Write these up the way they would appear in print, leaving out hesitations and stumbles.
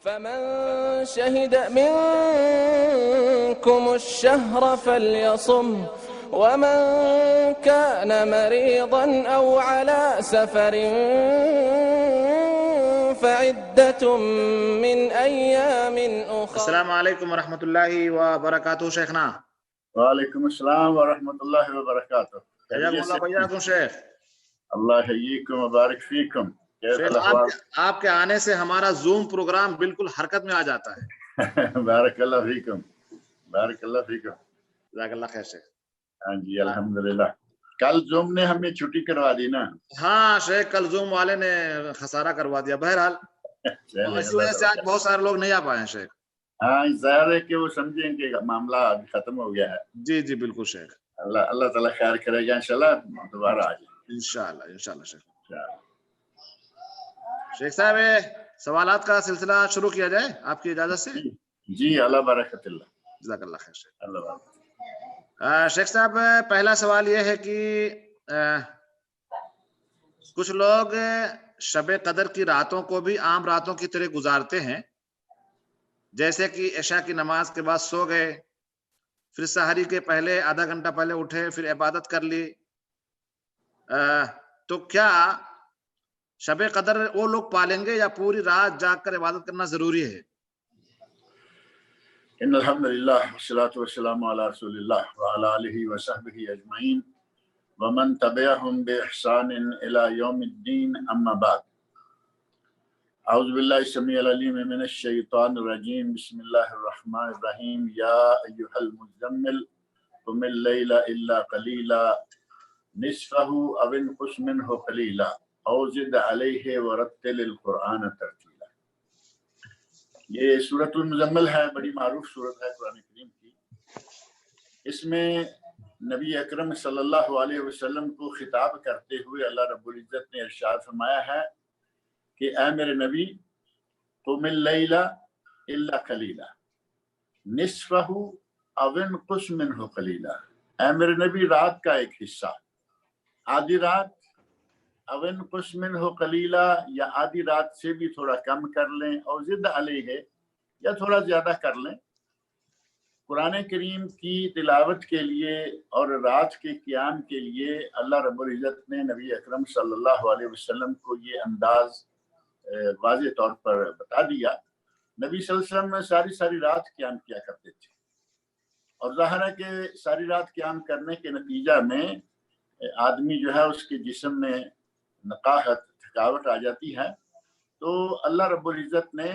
فمن شهد منكم الشهر فليصم ومن كان مريضا أو على سفر فعدة من أيام أخرى. السلام علیکم ورحمۃ اللہ وبرکاتہ شیخنا. وعلیکم السلام ورحمۃ اللہ وبرکاتہ. حیاکم اللہ بھیاکم شیخ. اللہ حییکم وبارک فیکم. شیخ آپ کے آنے سے ہمارا زوم پروگرام بالکل حرکت میں آ جاتا ہے. بارک اللہ فیکم، بارک اللہ فیکم. جزاک اللہ خیر شیخ. ہاں جی الحمدللہ. کل زوم نے ہمیں چھٹی کروا دی نا. ہاں شیخ کل زوم والے نے خسارہ کروا دیا. بہرحال اس وجہ سے آج بہت سارے لوگ نہیں آ پائے ہیں شیخ. ہاں ظاہر ہے کہ وہ سمجھیں کہ معاملہ ختم ہو گیا ہے. جی جی بالکل شیخ. اللہ تعالیٰ خیر کرے گا انشاءاللہ دوبارہ آ جائیں انشاءاللہ شیخ. شیخ صاحب سوالات کا سلسلہ شروع کیا جائے آپ کی اجازت سے. جی اللہ برکت اللہ. جزاک اللہ خیر شیخ. اللہ برکت. شیخ صاحب پہلا سوال یہ ہے کہ کچھ لوگ شب قدر کی راتوں کو بھی عام راتوں کی طرح گزارتے ہیں، جیسے کہ عشاء کی نماز کے بعد سو گئے، پھر سحری کے پہلے آدھا گھنٹہ پہلے اٹھے، پھر عبادت کر لی. تو کیا شب قدر وہ لوگ پالیں گے یا پوری رات جاگ کر عبادت کرنا ضروری ہے؟ ان الحمدللہ والصلاۃ والسلام علی رسول اللہ وعلی آلہ وصحبہ اجمعین ومن تبعہم باحسان الی یوم الدین اما بعد. اعوذ باللہ السمیع العلیم من الشیطان الرجیم. بسم اللہ الرحمن الرحیم. یا ایھا المزمل قم اللیل الا قلیلا نصفہ او انقص منہ قلیلا او زد علیہ ورتل القرآن ترتیلا. یہ سورۃ المزمل ہے، بڑی معروف سورت ہے قرآن کریم کی. اس میں نبی اکرم صلی اللہ علیہ وسلم کو خطاب کرتے ہوئے اللہ رب العزت نے ارشاد فرمایا ہے کہ اے میرے نبی قم اللیل الا قلیلا نصفہ او انقص منہ قلیلا. اے میرے نبی رات کا ایک حصہ، آدھی رات، او انقص منہ قلیلا یا آدھی رات سے بھی تھوڑا کم کر لیں، اور زد علیہ یا تھوڑا زیادہ کر لیں. قرآن کریم کی تلاوت کے لیے اور رات کے قیام کے لیے اللہ رب العزت نے نبی اکرم صلی اللہ علیہ وسلم کو یہ انداز واضح طور پر بتا دیا. نبی صلی اللہ علیہ وسلم ساری رات قیام کیا کرتے تھے، اور ظاہر ہے کہ ساری رات قیام کرنے کے نتیجہ میں آدمی جو ہے اس کے جسم میں نقاہت، تھکاوٹ آ جاتی ہے. تو اللہ رب العزت نے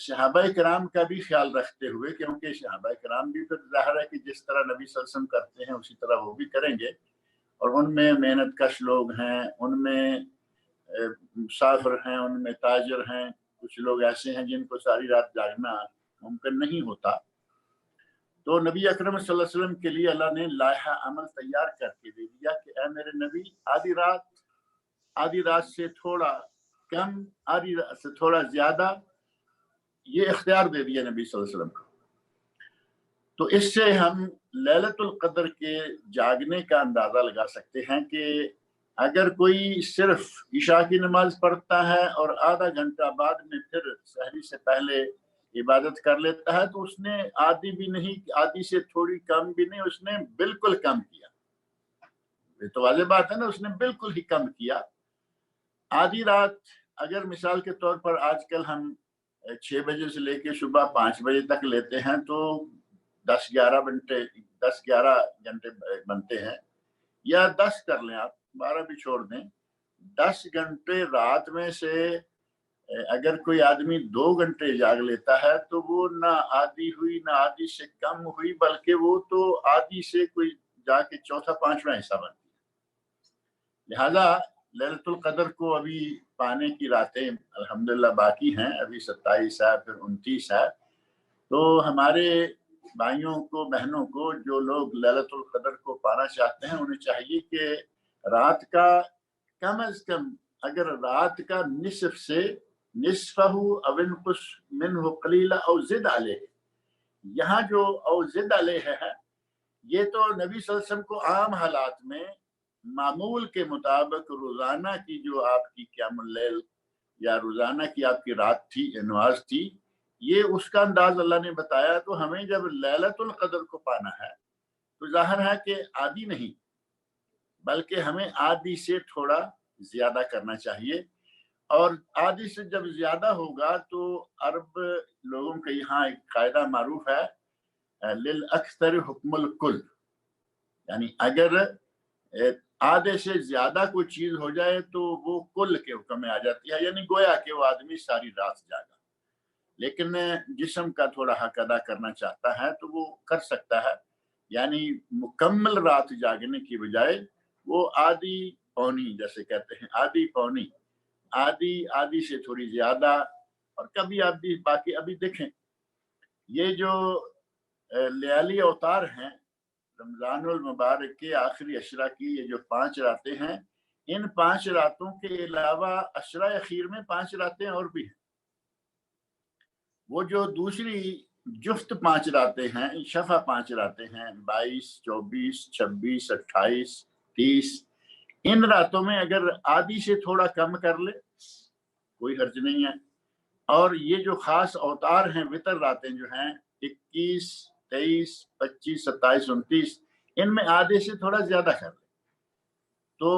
صحابہ کرام کا بھی خیال رکھتے ہوئے، کیونکہ صحابہ کرام بھی پھر ظاہر ہے کہ جس طرح نبی صلی اللہ علیہ وسلم کرتے ہیں اسی طرح وہ بھی کریں گے، اور ان میں محنت کش لوگ ہیں، ان میں مسافر ہیں، ان میں تاجر ہیں، کچھ لوگ ایسے ہیں جن کو ساری رات جاگنا ممکن نہیں ہوتا. تو نبی اکرم صلی اللہ علیہ وسلم کے لیے اللہ نے لائحہ عمل تیار کر کے دے دیا کہ اے میرے نبی آدھی رات سے تھوڑا کم، آدھی رات سے تھوڑا زیادہ، یہ اختیار دے دیا نبی صلی اللہ علیہ وسلم کو. تو اس سے ہم لیلۃ القدر کے جاگنے کا اندازہ لگا سکتے ہیں کہ اگر کوئی صرف عشاء کی نماز پڑھتا ہے اور آدھا گھنٹہ بعد میں پھر سحری سے پہلے عبادت کر لیتا ہے تو اس نے آدھی بھی نہیں، آدھی سے تھوڑی کم بھی نہیں، اس نے بالکل کم کیا. یہ تو واضح بات ہے نا، اس نے بالکل ہی کم کیا. آدھی رات اگر مثال کے طور پر آج کل ہم 6 بجے سے لے کے صبح 5 بجے تک لیتے ہیں تو 10-11 گھنٹے بنتے ہیں، یا 10 کر لیں آپ، 12 بھی چھوڑ دیں. 10 گھنٹے رات میں سے اگر کوئی آدمی 2 گھنٹے جاگ لیتا ہے تو وہ نہ آدھی ہوئی نہ آدھی سے کم ہوئی، بلکہ وہ تو آدھی سے کوئی جا کے چوتھا پانچواں حصہ بنتی ہے. لہذا لیلۃ القدر کو ابھی پانے کی راتیں الحمدللہ باقی ہیں، ابھی 27 ہے، پھر 29 ہے. تو ہمارے بھائیوں کو، بہنوں کو، جو لوگ لیلۃ القدر کو پانا چاہتے ہیں انہیں چاہیے کہ رات کا کم از کم، اگر رات کا نصف سے نصفہ او انقص منہ قلیلا او زد علیہ، یہاں جو او زد علیہ ہے یہ تو نبی صلی اللہ علیہ وسلم کو عام حالات میں معمول کے مطابق روزانہ کی جو آپ کی قیام اللیل یا روزانہ کی آپ کی رات تھی، نماز تھی، یہ اس کا انداز اللہ نے بتایا۔ تو ہمیں جب لیلۃ القدر کو پانا ہے تو ظاہر ہے کہ آدھی نہیں بلکہ ہمیں آدھی سے تھوڑا زیادہ کرنا چاہیے، اور آدھی سے جب زیادہ ہوگا تو عرب لوگوں کا یہاں ایک قاعدہ معروف ہے، للاکثر حکم الکل، یعنی اگر آدھے سے زیادہ کوئی چیز ہو جائے تو وہ کل کے حکم میں آ جاتی ہے، یعنی گویا کہ وہ آدمی ساری رات جاگا، لیکن جسم کا تھوڑا حق ادا کرنا چاہتا ہے تو وہ کر سکتا ہے، یعنی مکمل رات جاگنے کی بجائے وہ آدھی پونی، جیسے کہتے ہیں آدھی پونی، آدھی سے تھوڑی زیادہ، اور کبھی آدھی باقی۔ ابھی دیکھیں یہ جو لیالی اوتار ہیں رمضان المبارک کے آخری عشرہ کی، یہ جو 5 راتیں ہیں، ان 5 راتوں کے علاوہ عشرہ اخیر میں 5 راتیں اور بھی ہیں۔ وہ جو دوسری جفت 5 راتیں ہیں، شفع 5 راتیں ہیں، 22، 24، 26، 28، 30، ان راتوں میں اگر آدھی سے تھوڑا کم کر لے کوئی حرج نہیں ہے۔ اور یہ جو خاص اوتار ہیں، وتر راتیں جو ہیں 21، 23، 25، 27، 29، ان میں آدھے سے تھوڑا زیادہ کر لے تو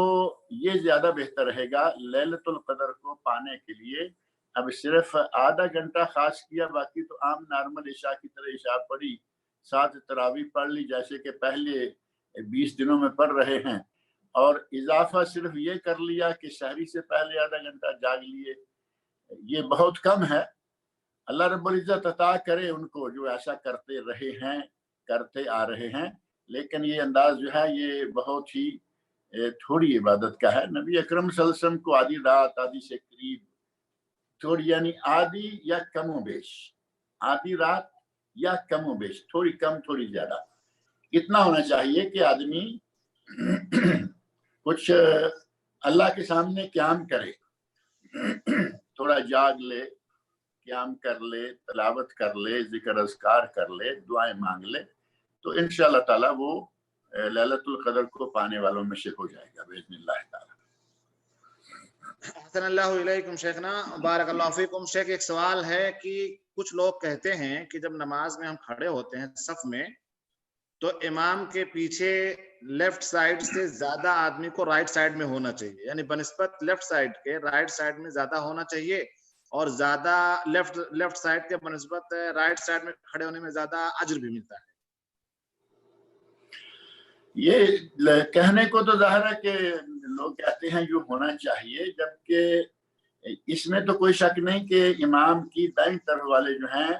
یہ زیادہ بہتر رہے گا لیلۃ القدر کو پانے کے لیے۔ اب صرف آدھا گھنٹہ خاص کیا، باقی تو عام نارمل عشاء کی طرح عشاء پڑھی، 7 تراویح پڑھ لی جیسے کہ پہلے 20 دنوں میں پڑھ رہے ہیں، اور اضافہ صرف یہ کر لیا کہ سحری سے پہلے آدھا گھنٹہ جاگ لیے، یہ بہت کم ہے۔ اللہ رب العزت عطا کرے ان کو جو ایسا کرتے رہے ہیں، کرتے آ رہے ہیں، لیکن یہ انداز جو ہے یہ بہت ہی تھوڑی عبادت کا ہے۔ نبی اکرم صلی اللہ علیہ وسلم کو آدھی رات، آدھی سے قریب تھوڑی، یعنی آدھی یا کم و بیش، آدھی رات یا کم و بیش، تھوڑی کم تھوڑی زیادہ، اتنا ہونا چاہیے کہ آدمی کچھ اللہ کے سامنے قیام کرے، تھوڑا جاگ لے، قیام کر لے، تلاوت کر لے، ذکر اذکار کر لے، دعائیں مانگ لے، تو انشاءاللہ تعالی وہ لیلۃ القدر کو پانے والوں میں سے ہو جائے گا باذن اللہ تعالی۔ احسن اللہ علیکم شیخنا، بارک اللہ فیکم۔ شیخ ایک سوال ہے کہ کچھ لوگ کہتے ہیں کہ جب نماز میں ہم کھڑے ہوتے ہیں صف میں تو امام کے پیچھے لیفٹ سائڈ سے زیادہ آدمی کو رائٹ سائڈ میں ہونا چاہیے، یعنی بنسبت لیفٹ سائڈ کے رائٹ سائڈ میں زیادہ ہونا چاہیے، اور زیادہ لیفٹ سائڈ کے بنسبت رائٹ سائڈ میں کھڑے ہونے میں زیادہ اجر بھی ملتا ہے۔ یہ کہنے کو تو ظاہر ہے کہ لوگ کہتے ہیں جو ہونا چاہیے، جبکہ اس میں تو کوئی شک نہیں کہ امام کی دائیں طرف والے جو ہیں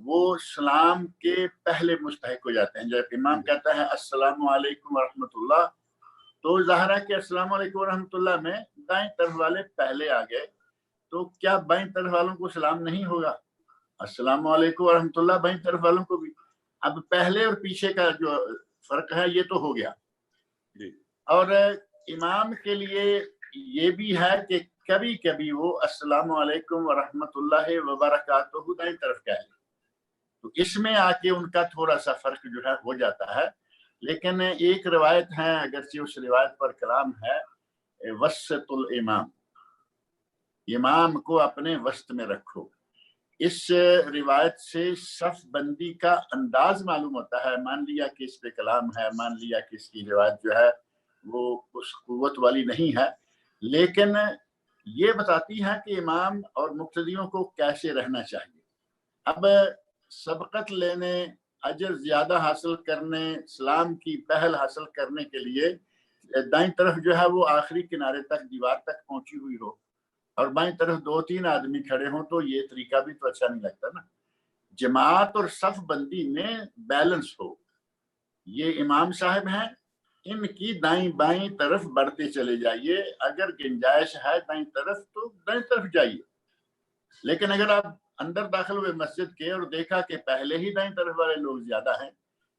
وہ سلام کے پہلے مستحق ہو جاتے ہیں۔ جب امام کہتا ہے السلام علیکم ورحمۃ اللہ، تو ظاہر ہے کہ السلام علیکم ورحمۃ اللہ میں دائیں طرف والے پہلے آ گئے، تو کیا بائیں طرف والوں کو سلام نہیں ہوگا؟ السلام علیکم ورحمۃ اللہ بائیں طرف والوں کو بھی۔ اب پہلے اور پیچھے کا جو فرق ہے یہ تو ہو گیا، اور امام کے لیے یہ بھی ہے کہ کبھی کبھی وہ السلام علیکم ورحمۃ اللہ وبرکاتہ دائیں طرف کہے، تو اس میں آ کے ان کا تھوڑا سا فرق جو ہے ہو جاتا ہے۔ لیکن ایک روایت ہے، اگرچہ اس روایت پر کلام ہے، وسط الامام، امام کو اپنے وسط میں رکھو۔ اس روایت سے صف بندی کا انداز معلوم ہوتا ہے۔ مان لیا کہ اس پہ کلام ہے، مان لیا کہ اس کی روایت جو ہے وہ اس قوت والی نہیں ہے، لیکن یہ بتاتی ہے کہ امام اور مقتدیوں کو کیسے رہنا چاہیے۔ اب سبقت لینے، اجر زیادہ حاصل کرنے، سلام کی پہل حاصل کرنے کے لیے دائیں طرف جو ہے وہ آخری کنارے تک، دیوار تک پہنچی ہوئی ہو، اور بائیں طرف 2-3 آدمی کھڑے ہوں، تو یہ طریقہ بھی تو اچھا نہیں لگتا نا۔ جماعت اور صف بندی میں بیلنس ہو۔ یہ امام صاحب ہیں، ان کی دائیں بائیں طرف بڑھتے چلے جائیے، اگر گنجائش ہے دائیں طرف تو دائیں طرف جائیے، لیکن اگر آپ اندر داخل ہوئے مسجد کے اور دیکھا کہ پہلے ہی دائیں طرف والے لوگ زیادہ ہیں،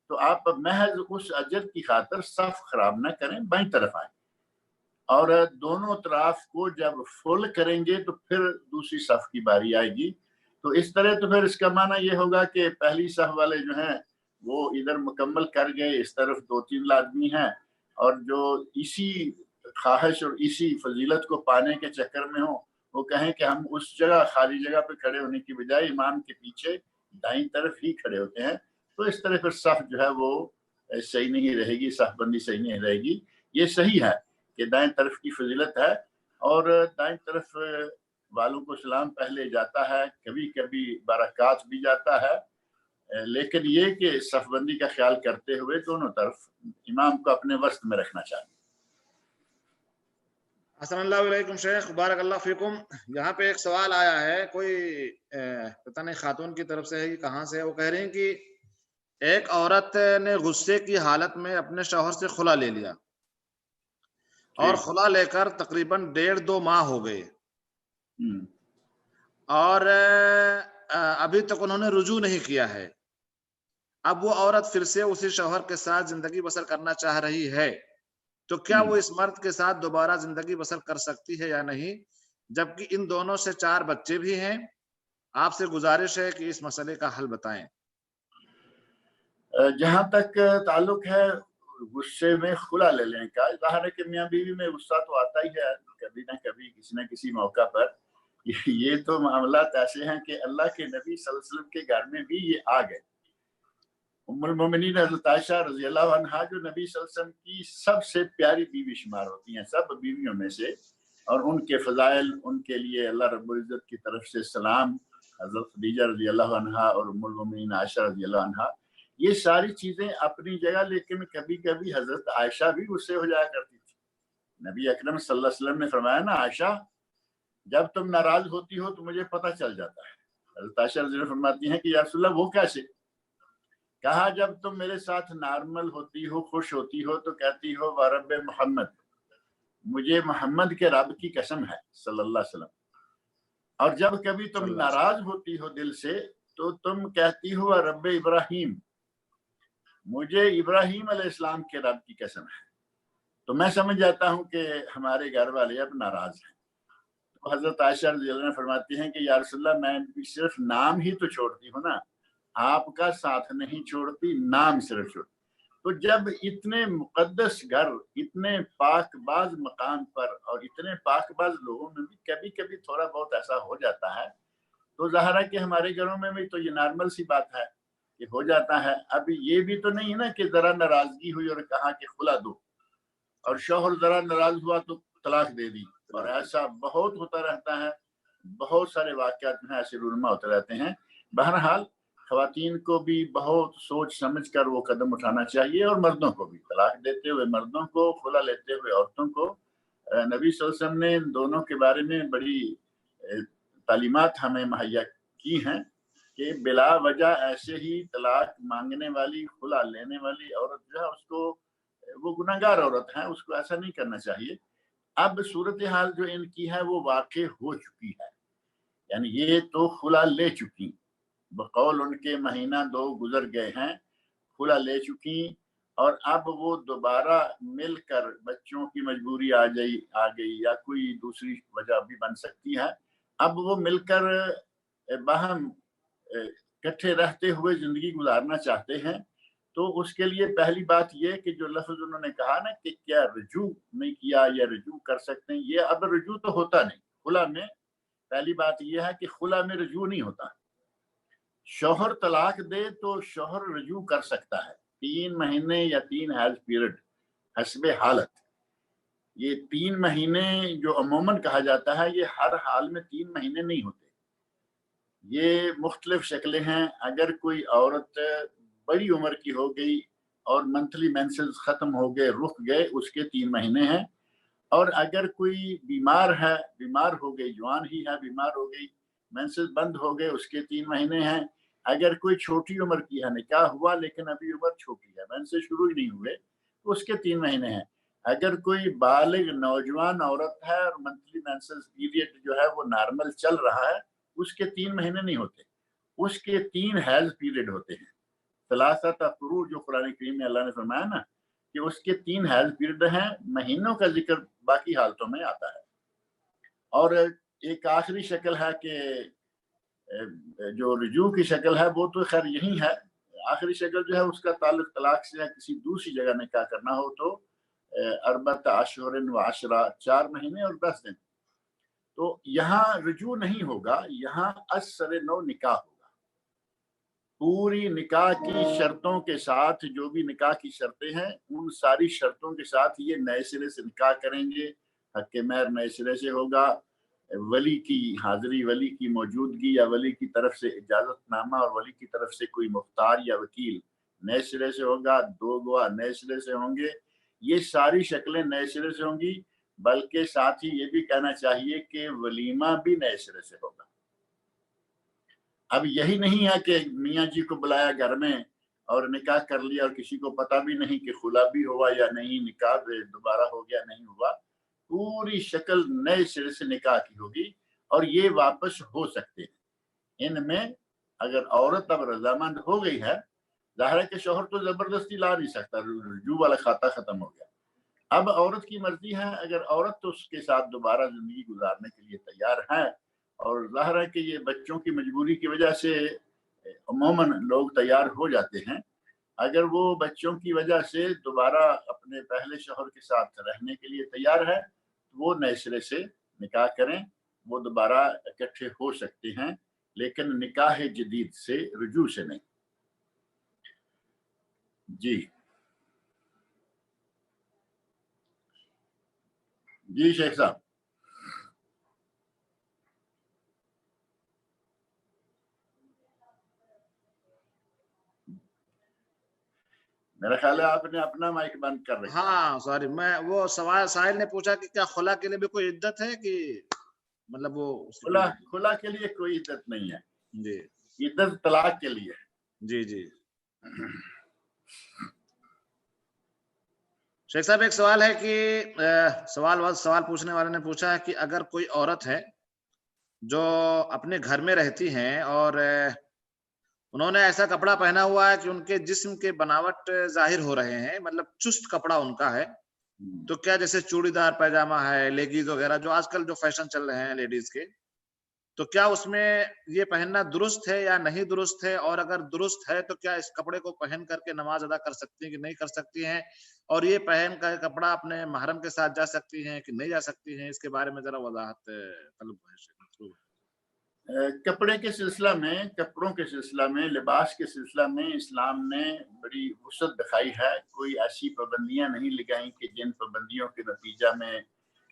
تو آپ محض اس اجر کی خاطر صف خراب نہ کریں، بائیں طرف آئیں، اور دونوں اطراف کو جب فل کریں گے تو پھر دوسری صف کی باری آئے گی۔ تو اس طرح تو پھر اس کا معنی یہ ہوگا کہ پہلی صف والے جو ہیں وہ ادھر مکمل کر گئے، اس طرف 2-3 آدمی ہیں، اور جو اسی خواہش اور اسی فضیلت کو پانے کے چکر میں ہوں وہ کہیں کہ ہم اس جگہ خالی جگہ پہ کھڑے ہونے کی بجائے امام کے پیچھے دائیں طرف ہی کھڑے ہوتے ہیں، تو اس طرح پھر صف جو ہے وہ صحیح نہیں رہے گی، صف بندی صحیح نہیں رہے گی۔ یہ صحیح ہے کہ دائیں طرف کی فضیلت ہے، اور دائیں طرف والوں کو سلام پہلے جاتا ہے، کبھی کبھی برکات بھی جاتا ہے، لیکن یہ کہ صف بندی کا خیال کرتے ہوئے دونوں طرف امام کو اپنے وسط میں رکھنا چاہیے۔ حسن اللہ علیکم شیخ، بارک اللہ فیکم۔ یہاں پہ ایک سوال آیا ہے، کوئی پتہ نہیں خاتون کی طرف سے ہے کہ کہاں سے ہے، وہ کہہ رہے ہیں کہ ایک عورت نے غصے کی حالت میں اپنے شوہر سے خلا لے لیا، اور خلا لے کر تقریباً 1.5-2 ماہ ہو گئے، اور ابھی تک انہوں نے رجوع نہیں کیا ہے۔ اب وہ عورت پھر سے اسی شوہر کے ساتھ زندگی بسر کرنا چاہ رہی ہے، تو کیا وہ اس مرد کے ساتھ دوبارہ زندگی بسر کر سکتی ہے یا نہیں؟ جبکہ ان دونوں سے 4 بچے بھی ہیں۔ آپ سے گزارش ہے کہ اس مسئلے کا حل بتائیں۔ جہاں تک تعلق ہے غصے میں خلا لے لیں کا، ظاہر ہے کہ میاں بیوی میں غصہ تو آتا ہی ہے کبھی نہ کبھی، کسی نہ کسی موقع پر۔ یہ تو معاملات ایسے ہیں کہ اللہ کے نبی صلی اللہ علیہ وسلم کے گھر میں بھی یہ آ گئے۔ ام المومنین حضرت عائشہ رضی اللہ عنہا جو نبی صلی اللہ علیہ وسلم کی سب سے پیاری بیوی شمار ہوتی ہیں سب بیویوں میں سے، اور ان کے فضائل، ان کے لیے اللہ رب العزت کی طرف سے سلام، حضرت خدیجہ رضی اللہ عنہا اور ام المومنین عائشہ رضی اللہ عنہا، یہ ساری چیزیں اپنی جگہ، لیکن کبھی کبھی حضرت عائشہ بھی غصے ہو جایا کرتی تھی۔ نبی اکرم صلی اللہ علیہ وسلم نے فرمایا نا، عائشہ جب تم ناراض ہوتی ہو تو مجھے پتہ چل جاتا ہے۔ حضرت عائشہ رضی اللہ عنہا فرماتی ہیں کہ یا رسول اللہ وہ کیسے؟ کہا جب تم میرے ساتھ نارمل ہوتی ہو، خوش ہوتی ہو، تو کہتی ہو ورب محمد، مجھے محمد کے رب کی قسم ہے صلی اللہ علیہ وسلم، اور جب کبھی تم ناراض ہوتی ہو دل سے تو تم کہتی ہو رب ابراہیم، مجھے ابراہیم علیہ السلام کے رب کی قسم ہے۔ تو میں سمجھ جاتا ہوں کہ ہمارے گھر والے اب ناراض ہیں۔ تو حضرت عائشہ رضی اللہ عنہ فرماتی ہیں کہ یا رسول اللہ میں بھی صرف نام ہی تو چھوڑتی ہوں نا، آپ کا ساتھ نہیں چھوڑتی، نام صرف چھوڑتی۔ تو جب اتنے مقدس گھر، اتنے پاک باز مقام پر اور اتنے پاک باز لوگوں میں بھی کبھی کبھی تھوڑا بہت ایسا ہو جاتا ہے، تو ظاہر ہے کہ ہمارے گھروں میں بھی تو یہ نارمل سی بات ہے کہ ہو جاتا ہے۔ اب یہ بھی تو نہیں ہے نا کہ ذرا ناراضگی ہوئی اور کہا کہ خلا دو، اور شوہر ذرا ناراض ہوا تو طلاق دے دی، اور ایسا بہت ہوتا رہتا ہے، بہت سارے واقعات میں ایسے رونما ہوتے رہتے ہیں۔ بہرحال خواتین کو بھی بہت سوچ سمجھ کر وہ قدم اٹھانا چاہیے، اور مردوں کو بھی، طلاق دیتے ہوئے مردوں کو، خلا لیتے ہوئے عورتوں کو۔ نبی صلی اللہ علیہ وسلم نے دونوں کے بارے میں بڑی تعلیمات ہمیں مہیا کی ہیں کہ بلا وجہ ایسے ہی طلاق مانگنے والی، خلا لینے والی عورت جو ہے، اس کو، وہ گناہگار عورت ہے، اس کو ایسا نہیں کرنا چاہیے۔ اب صورتحال جو ان کی ہے وہ واقع ہو چکی ہے، یعنی یہ تو خلا لے چکی، بقول ان کے مہینہ 2 گزر گئے ہیں، خلا لے چکی، اور اب وہ دوبارہ مل کر، بچوں کی مجبوری آ گئی یا کوئی دوسری وجہ بھی بن سکتی ہے، اب وہ مل کر باہم اکٹھے رہتے ہوئے زندگی گزارنا چاہتے ہیں، تو اس کے لیے پہلی بات یہ کہ جو لفظ انہوں نے کہا نا کہ کیا رجوع نہیں کیا یا رجوع کر سکتے ہیں، یہ اب رجوع تو ہوتا نہیں خلا میں۔ پہلی بات یہ ہے کہ خلا میں رجوع نہیں ہوتا۔ شوہر طلاق دے تو شوہر رجوع کر سکتا ہے 3 مہینے یا 3 حیض پیریڈ حسب حالت۔ یہ 3 مہینے جو عموماً کہا جاتا ہے، یہ ہر حال میں 3 مہینے نہیں ہوتے، یہ مختلف شکلیں ہیں۔ اگر کوئی عورت بڑی عمر کی ہو گئی اور منتھلی مینسز ختم ہو گئے، رک گئے، اس کے 3 مہینے ہیں۔ اور اگر کوئی بیمار ہے، بیمار ہو گئی، جوان ہی ہے، بیمار ہو گئی، مینسز بند ہو گئے، اس کے 3 مہینے ہیں۔ اگر کوئی چھوٹی عمر کی ہے، نکاح ہوا لیکن ابھی عمر چھوٹی ہے، مینسز شروع ہی نہیں ہوئے، تو اس کے 3 مہینے ہیں۔ اگر کوئی بالغ نوجوان عورت ہے اور منتھلی مینسز پیریڈ جو ہے وہ نارمل چل رہا ہے، اس کے 3 مہینے نہیں ہوتے، اس کے 3 حیض پیریڈ ہوتے ہیں۔ ثلاثۃ قروء جو قرآن کریم میں اللہ نے فرمایا نا کہ اس کے 3 حیض پیریڈ ہیں، مہینوں کا ذکر باقی حالتوں میں آتا ہے۔ اور ایک آخری شکل ہے کہ جو رجوع کی شکل ہے وہ تو خیر یہی ہے، آخری شکل جو ہے اس کا تعلق طلاق سے یا کسی دوسری جگہ نکاح کرنا ہو تو 4 اشہر و 10 4 مہینے اور 10 دن۔ تو یہاں رجوع نہیں ہوگا، یہاں اثر نو نکاح ہوگا، پوری نکاح کی شرطوں کے ساتھ، جو بھی نکاح کی شرطیں ہیں ان ساری شرطوں کے ساتھ یہ نئے سرے سے نکاح کریں گے، حق مہر نئے سرے سے ہوگا، ولی کی حاضری، ولی کی موجودگی یا ولی کی طرف سے اجازت نامہ اور ولی کی طرف سے کوئی مختار یا وکیل نئے سرے سے ہوگا، 2 گواہ نئے سرے سے ہوں گے، یہ ساری شکلیں نئے سرے سے ہوں گی، بلکہ ساتھ ہی یہ بھی کہنا چاہیے کہ ولیمہ بھی نئے سرے سے ہوگا۔ اب یہی نہیں ہے کہ میاں جی کو بلایا گھر میں اور نکاح کر لیا اور کسی کو پتہ بھی نہیں کہ خلا بھی ہوا یا نہیں، نکاح دوبارہ ہو گیا نہیں ہوا، پوری شکل نئے سرے سے نکاح کی ہوگی، اور یہ واپس ہو سکتے ہیں۔ ان میں اگر عورت اب رضامند ہو گئی ہے، ظاہر ہے کہ شوہر تو زبردستی لا نہیں سکتا، رجوع والا کھاتا ختم ہو گیا، اب عورت کی مرضی ہے، اگر عورت تو اس کے ساتھ دوبارہ زندگی گزارنے کے لیے تیار ہے، اور ظاہر ہے کہ یہ بچوں کی مجبوری کی وجہ سے عموماً لوگ تیار ہو جاتے ہیں، اگر وہ بچوں کی وجہ سے دوبارہ اپنے پہلے شوہر کے ساتھ رہنے کے لیے تیار ہے، وہ نئے سرے سے نکاح کریں، وہ دوبارہ اکٹھے ہو سکتے ہیں، لیکن نکاح جدید سے، رجوع سے نہیں۔ جی شیخ صاحب، میرا خیال ہے آپ نے اپنا مائک بند کر رکھا۔ ہاں سوری، میں وہ سوال سائل نے پوچھا کہ کیا خلا کے لیے بھی کوئی عدت ہے، کہ مطلب وہ خلا کے لیے کوئی عدت نہیں ہے، جی عدت طلاق کے لیے۔ جی جی شیخ صاحب ایک سوال ہے کہ سوال پوچھنے والے نے پوچھا ہے کہ اگر کوئی عورت ہے جو اپنے گھر میں رہتی ہیں اور انہوں نے ایسا کپڑا پہنا ہوا ہے کہ ان کے جسم کے بناوٹ ظاہر ہو رہے ہیں، مطلب چست کپڑا ان کا ہے، تو کیا جیسے چوڑی دار پیجامہ ہے، لیگیز وغیرہ جو آج کل جو فیشن چل رہے ہیں لیڈیز کے، تو کیا اس میں یہ پہننا درست ہے یا نہیں درست ہے، اور اگر درست ہے تو کیا اس کپڑے کو پہن کر کے نماز ادا کر سکتی ہیں کہ نہیں کر سکتی ہیں، اور یہ پہن کر کپڑا اپنے محرم کے ساتھ جا سکتی ہیں کہ نہیں جا سکتی ہیں، اس کے بارے میں ذرا وضاحت طلب ہے۔ کپڑے کے سلسلہ میں، کپڑوں کے سلسلہ میں، لباس کے سلسلہ میں اسلام نے بڑی وسعت دکھائی ہے، کوئی ایسی پابندیاں نہیں لگائیں کہ جن پابندیوں کے نتیجہ میں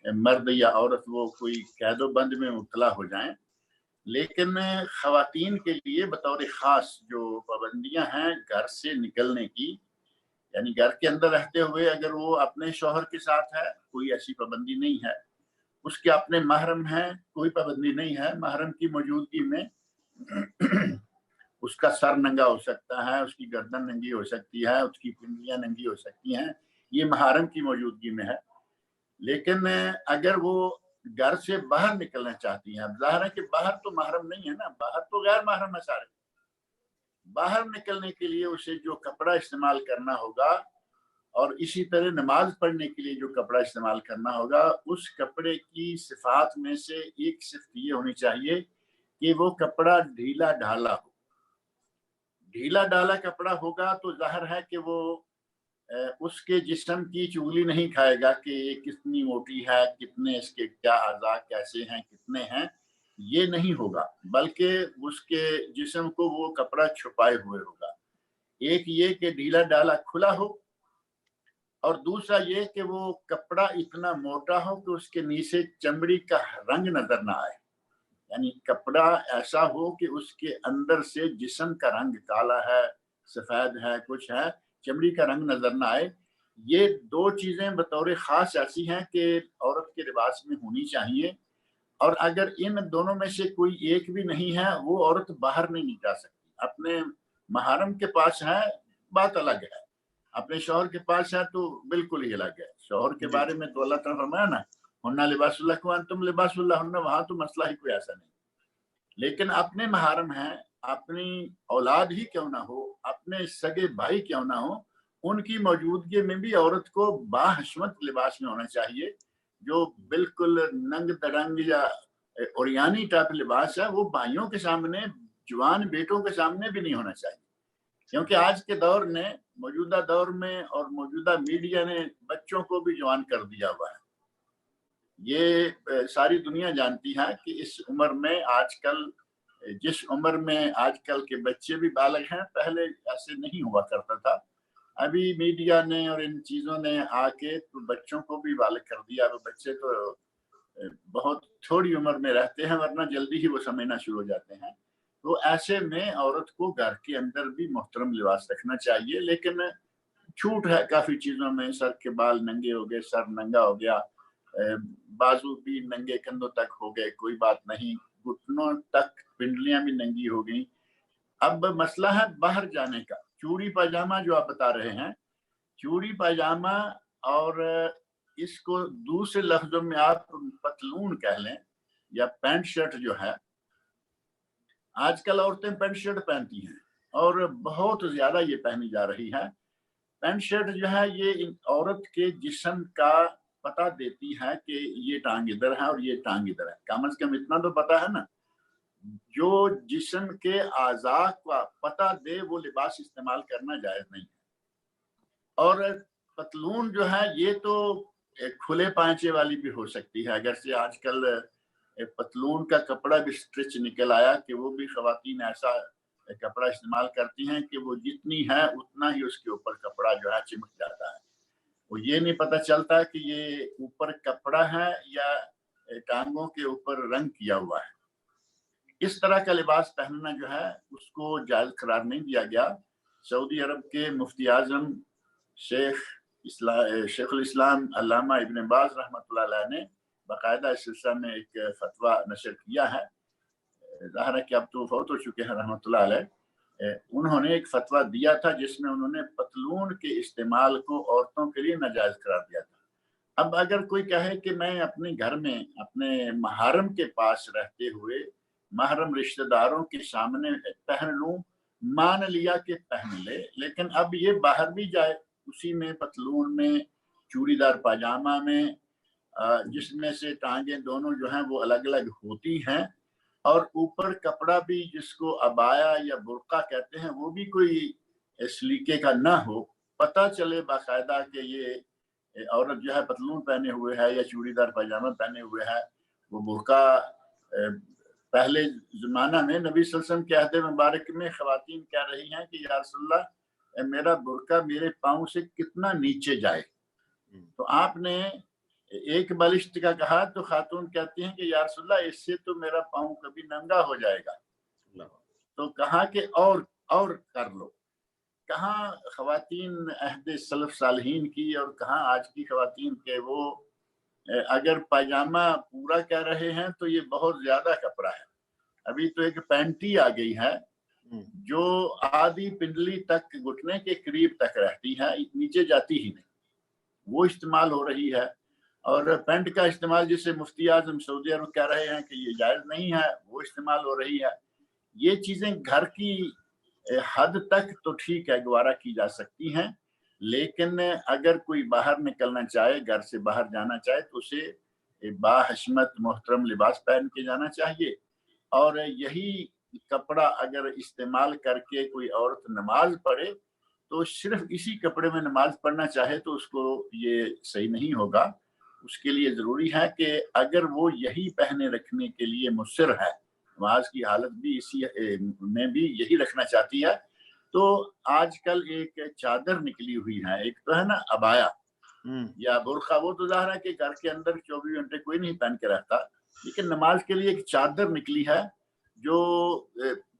مرد یا عورت وہ کوئی قید و بند میں مبتلا ہو جائیں، لیکن خواتین کے لیے بطور خاص جو پابندیاں ہیں گھر سے نکلنے کی، یعنی گھر کے اندر رہتے ہوئے اگر وہ اپنے شوہر کے ساتھ ہے کوئی ایسی پابندی نہیں ہے، اس کے اپنے محرم ہیں کوئی پابندی نہیں ہے، محرم کی موجودگی میں اس کا سر ننگا ہو سکتا ہے، اس کی گردن ننگی ہو سکتی ہے، اس کی پنڈلیاں ننگی ہو سکتی ہیں، یہ محرم کی موجودگی میں ہے۔ لیکن اگر وہ گھر سے باہر نکلنا چاہتی ہیں، اب ظاہر ہے کہ باہر تو محرم نہیں ہے نا، باہر تو غیر محرم ہے سارے، باہر نکلنے کے لیے اسے جو کپڑا استعمال کرنا ہوگا، اور اسی طرح نماز پڑھنے کے لیے جو کپڑا استعمال کرنا ہوگا، اس کپڑے کی صفات میں سے ایک صفت یہ ہونی چاہیے کہ وہ کپڑا ڈھیلا ڈھالا ہو۔ ڈھیلا ڈھالا کپڑا ہوگا تو ظاہر ہے کہ وہ اس کے جسم کی چغلی نہیں کھائے گا کہ یہ کتنی موٹی ہے، کتنے اس کے کیا اعضاء کیسے ہیں، کتنے ہیں، یہ نہیں ہوگا، بلکہ اس کے جسم کو وہ کپڑا چھپائے ہوئے ہوگا۔ ایک یہ کہ ڈھیلا ڈھالا کھلا ہو، اور دوسرا یہ کہ وہ کپڑا اتنا موٹا ہو کہ اس کے نیچے چمڑی کا رنگ نظر نہ آئے، یعنی کپڑا ایسا ہو کہ اس کے اندر سے جسم کا رنگ کالا ہے، سفید ہے، کچھ ہے، چمڑی کا رنگ نظر نہ آئے۔ یہ دو چیزیں بطور خاص ایسی ہیں کہ عورت کے لباس میں ہونی چاہیے، اور اگر ان دونوں میں سے کوئی ایک بھی نہیں ہے وہ عورت باہر نہیں جا سکتی۔ اپنے محرم کے پاس ہے بات الگ ہے، اپنے شوہر کے پاس ہے تو بالکل ہی الگ ہے۔ شوہر کے بارے میں تو اللہ تعالیٰ فرمایا نا، ہننا لباس اللہ وانتم لباس اللہ ہن، وہاں تو مسئلہ ہی کوئی ایسا نہیں۔ لیکن اپنے محرم ہیں، اپنی اولاد ہی کیوں نہ ہو، اپنے سگے بھائی کیوں نہ ہو، ان کی موجودگی میں بھی عورت کو باحشمت لباس میں ہونا چاہیے، جو بالکل ننگ درنگ یا اوریانی ٹائپ لباس ہے، وہ بھائیوں کے سامنے، جوان بیٹوں کے سامنے بھی نہیں ہونا چاہیے، کیونکہ آج کے دور نے، موجودہ دور میں اور موجودہ میڈیا نے بچوں کو بھی جوان کر دیا ہوا ہے۔ یہ ساری دنیا جانتی ہے کہ اس عمر میں آج کل، جس عمر میں آج کل کے بچے بھی بالغ ہیں، پہلے ایسے نہیں ہوا کرتا تھا. ابھی میڈیا نے اور ان چیزوں نے آ کے تو بچوں کو بھی بالغ کر دیا. بچے تو بہت تھوڑی عمر میں رہتے ہیں، ورنہ جلدی ہی وہ سمجھنا شروع ہو جاتے ہیں. تو ایسے میں عورت کو گھر کے اندر بھی محترم لباس رکھنا چاہیے، لیکن چھوٹ ہے کافی چیزوں میں. سر کے بال ننگے ہو گئے، سر ننگا ہو گیا، بازو بھی ننگے کندھوں تک ہو گئے، کوئی بات نہیں، گھٹنوں تک پنڈلیاں بھی ننگی ہو گئیں. اب مسئلہ ہے باہر جانے کا. چوڑی پاجامہ جو آپ بتا رہے ہیں، چوڑی پاجامہ، اور اس کو دوسرے لفظوں میں آپ پتلون کہہ لیں یا پینٹ شرٹ جو ہے. آج کل عورتیں پینٹ شرٹ پہنتی ہیں اور بہت زیادہ یہ پہنی جا رہی ہے. پینٹ شرٹ جو ہے یہ عورت کے جسم کا پتہ دیتی ہے کہ یہ ٹانگ ادھر ہے اور یہ ٹانگ ادھر ہے. کم از کم اتنا تو پتہ ہے نا. جو جسم کے اعضاء کا پتہ دے وہ لباس استعمال کرنا جائز نہیں ہے. اور پتلون جو ہے یہ تو کھلے پائچے والی بھی ہو سکتی ہے، اگرچہ آج کل پتلون کا کپڑا بھی سٹرچ نکل آیا کہ وہ بھی خواتین ایسا کپڑا استعمال کرتی ہیں کہ وہ جتنی ہے اتنا ہی اس کے اوپر کپڑا جو ہے چمک جاتا ہے. وہ یہ نہیں پتہ چلتا کہ یہ اوپر کپڑا ہے یا ٹانگوں کے اوپر رنگ کیا ہوا ہے. اس طرح کا لباس پہننا جو ہے اس کو جائز قرار نہیں دیا گیا. سعودی عرب کے مفتی اعظم شیخ الاسلام علامہ ابن باز رحمۃ اللہ علیہ نے باقاعدہ اس سلسلہ میں ایک فتویٰ نشر کیا ہے. ظاہر ہے کہ اب تو فوت ہو چکے ہیں رحمۃ اللہ علیہ. انہوں نے ایک فتویٰ دیا تھا جس میں انہوں نے پتلون کے استعمال کو عورتوں کے لیے ناجائز قرار دیا تھا. اب اگر کوئی کہے کہ میں اپنے گھر میں اپنے محرم کے پاس رہتے ہوئے محرم رشتہ داروں کے سامنے پہن لوں، مان لیا کہ پہن لے، لیکن اب یہ باہر بھی جائے اسی میں پتلون میں، چوڑی دار پاجامہ میں، جس میں سے ٹانگیں دونوں جو ہیں وہ الگ الگ ہوتی ہیں، اور اوپر کپڑا بھی جس کو عبایا یا برقع کہتے ہیں وہ بھی کوئی سلیقے کا نہ ہو. پتہ چلے باقاعدہ کہ یہ عورت جو ہے پتلون پہنے ہوئے ہے یا چوڑی دار پاجامہ پہنے ہوئے ہے. وہ برقع پہلے زمانہ میں نبی صلی اللہ علیہ وسلم کے عہد مبارک میں خواتین کہہ رہی ہیں کہ یا رسول اللہ میرا برقع میرے پاؤں سے کتنا نیچے جائے. تو آپ نے ایک بالشت کا کہا تو خاتون کہتی ہیں کہ یا رسول اللہ اس سے تو میرا پاؤں کبھی ننگا ہو جائے گا. تو کہا کہ اور کر لو. کہاں خواتین عہد سلف صالحین کی اور کہاں آج کی خواتین کے. وہ اگر پاجامہ پورا کہہ رہے ہیں تو یہ بہت زیادہ کپڑا ہے. ابھی تو ایک پینٹی آ گئی ہے جو آدھی پنڈلی تک گھٹنے کے قریب تک رہتی ہے، نیچے جاتی ہی نہیں، وہ استعمال ہو رہی ہے. اور پینٹ کا استعمال جسے مفتی اعظم سعودی عرب کہہ رہے ہیں کہ یہ جائز نہیں ہے، وہ استعمال ہو رہی ہے. یہ چیزیں گھر کی حد تک تو ٹھیک ہے، گوارا کی جا سکتی ہیں، لیکن اگر کوئی باہر نکلنا چاہے، گھر سے باہر جانا چاہے تو اسے باحشمت محترم لباس پہن کے جانا چاہیے. اور یہی کپڑا اگر استعمال کر کے کوئی عورت نماز پڑھے تو صرف اسی کپڑے میں نماز پڑھنا چاہے تو اس کو یہ صحیح نہیں ہوگا. اس کے لیے ضروری ہے کہ اگر وہ یہی پہنے رکھنے کے لیے مصر ہے، نماز کی حالت بھی اسی میں بھی یہی رکھنا چاہتی ہے، تو آج کل ایک چادر نکلی ہوئی ہے، ایک تو ہے نا عبایا یا برقع. وہ تو ظاہر ہے کہ گھر کے اندر 24 گھنٹے کوئی نہیں پہن کے رہتا، لیکن نماز کے لیے ایک چادر نکلی ہے جو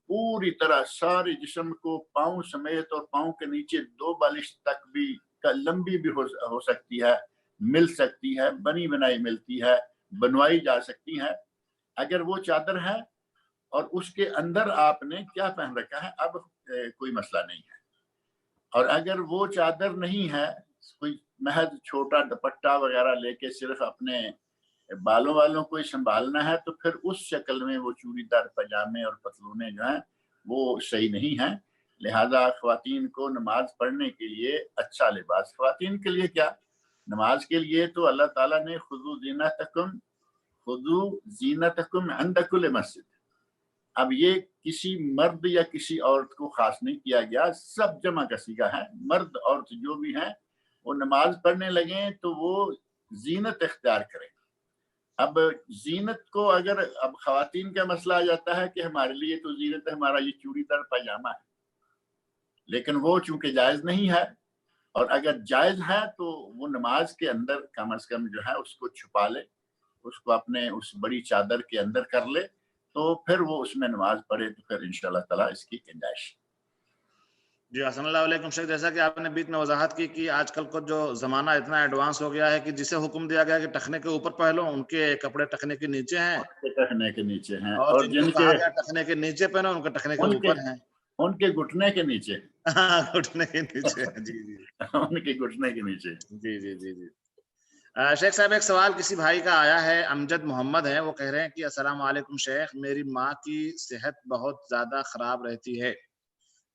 پوری طرح سارے جسم کو پاؤں سمیت اور پاؤں کے نیچے 2 بالش تک بھی لمبی بھی ہو سکتی ہے، مل سکتی ہے، بنی بنائی ملتی ہے، بنوائی جا سکتی ہے. اگر وہ چادر ہے اور اس کے اندر آپ نے کیا پہن رکھا ہے اب کوئی مسئلہ نہیں ہے. اور اگر وہ چادر نہیں ہے، کوئی محض چھوٹا دوپٹہ وغیرہ لے کے صرف اپنے بالوں والوں کو سنبھالنا ہے تو پھر اس شکل میں وہ چوڑی دار پاجامے اور پتلونے جو ہیں وہ صحیح نہیں ہیں. لہذا خواتین کو نماز پڑھنے کے لیے اچھا لباس، خواتین کے لیے کیا، نماز کے لیے تو اللہ تعالیٰ نے خذوا زینتکم عند کل مسجد. اب یہ کسی مرد یا کسی عورت کو خاص نہیں کیا گیا، سب جمع کا صیغہ ہے. مرد عورت جو بھی ہیں وہ نماز پڑھنے لگیں تو وہ زینت اختیار کریں. اب زینت کو اگر اب خواتین کا مسئلہ آ جاتا ہے کہ ہمارے لیے تو زینت ہمارا یہ چوڑی دار پاجامہ ہے، لیکن وہ چونکہ جائز نہیں ہے، اور اگر جائز ہے تو وہ نماز کے اندر کم از کم جو ہے اس کو چھپا لے، اس کو اپنے اس بڑی چادر کے اندر کر لے، تو پھر وہ اس میں نماز پڑھے، تو پھر انشاءاللہ تعالیٰ اس کی گنجائش۔ جی السلام اللہ علیکم شیخ، جیسا کہ آپ نے بیچ میں وضاحت کی کہ آج کل کو جو زمانہ اتنا ایڈوانس ہو گیا ہے کہ جسے حکم دیا گیا کہ ٹخنے کے اوپر پہنو، ان کے کپڑے ٹخنے کے نیچے ہیں، ٹخنے کے نیچے ہیں، اور اور جن کو جن کہا کے گیا ٹخنے کے نیچے پہنو ان کے ٹخنے کے اوپر ہیں، ان کے گھٹنے کے نیچے، گھٹنے کے نیچے ہیں۔ جی جی ان کے گھٹنے کے نیچے۔ جی جی جی جی شیخ صاحب ایک سوال کسی بھائی کا آیا ہے، امجد محمد ہے، وہ کہہ رہے ہیں کہ السلام علیکم شیخ، میری ماں کی صحت بہت زیادہ خراب رہتی ہے،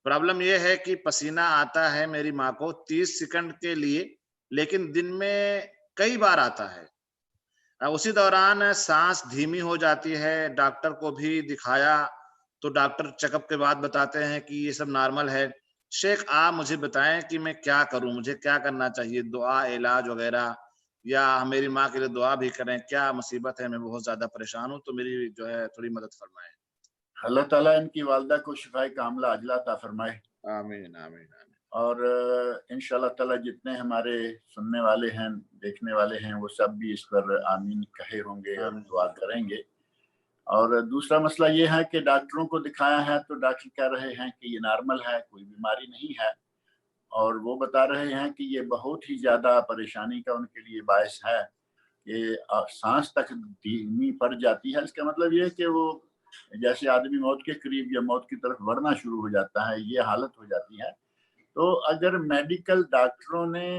پرابلم یہ ہے کہ پسینہ آتا ہے میری ماں کو 30 سیکنڈ کے لیے، لیکن دن میں کئی بار آتا ہے، اسی دوران سانس دھیمی ہو جاتی ہے، ڈاکٹر کو بھی دکھایا تو ڈاکٹر چیک اپ کے بعد بتاتے ہیں کہ یہ سب نارمل ہے، شیخ آپ مجھے بتائیں کہ میں کیا کروں، مجھے کیا کرنا چاہیے، دعا علاج وغیرہ، یا میری ماں کے لیے دعا بھی کریں، کیا مصیبت ہے، میں بہت زیادہ پریشان ہوں، تو میری جو ہے تھوڑی مدد فرمائیں۔ اللہ تعالیٰ ان کی والدہ کو شفائے کاملہ عاجلہ عطا فرمائے، آمین آمین آمین۔ اور انشاءاللہ تعالیٰ جتنے ہمارے سننے والے ہیں، دیکھنے والے ہیں، وہ سب بھی اس پر آمین کہے ہوں گے اور دعا کریں گے۔ اور دوسرا مسئلہ یہ ہے کہ ڈاکٹروں کو دکھایا ہے تو ڈاکٹر کہہ رہے ہیں کہ یہ نارمل ہے، کوئی بیماری نہیں ہے، اور وہ بتا رہے ہیں کہ یہ بہت ہی زیادہ پریشانی کا ان کے لیے باعث ہے کہ سانس تک دھیمی پڑ جاتی ہے۔ اس کا مطلب یہ ہے کہ وہ جیسے آدمی موت کے قریب یا موت کی طرف بڑھنا شروع ہو جاتا ہے، یہ حالت ہو جاتی ہے۔ تو اگر میڈیکل ڈاکٹروں نے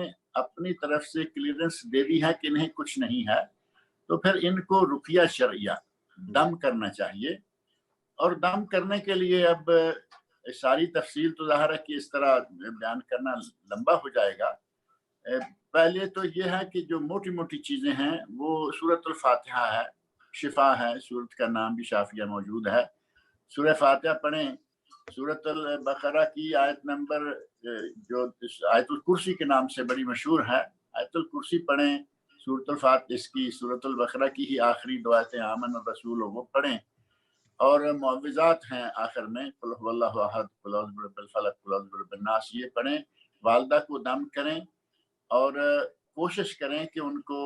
اپنی طرف سے کلیئرنس دے دی ہے کہ انہیں کچھ نہیں ہے، تو پھر ان کو رقیہ شرعیہ دم کرنا چاہیے، اور دم کرنے کے لیے اب ساری تفصیل تو ظاہر ہے کہ اس طرح بیان کرنا لمبا ہو جائے گا۔ پہلے تو یہ ہے کہ جو موٹی موٹی چیزیں ہیں وہ سورۃ الفاتحہ ہے، شفا ہے، سورت کا نام بھی شافیہ موجود ہے، سورہ فاتحہ پڑھیں، سورۃ البقرہ کی آیت نمبر جو آیت الکرسی کے نام سے بڑی مشہور ہے، آیت الکرسی پڑھیں، سورۃ الفاتحہ اس کی سورۃ البقرہ کی ہی آخری دو آیتیں آمن الرسول وہ پڑھیں، اور معوذات ہیں آخر میں، قل هو اللہ احد، قل اعوذ برب الفلق، قل اعوذ برب الناس، یہ پڑھیں، والدہ کو دم کریں، اور کوشش کریں کہ ان کو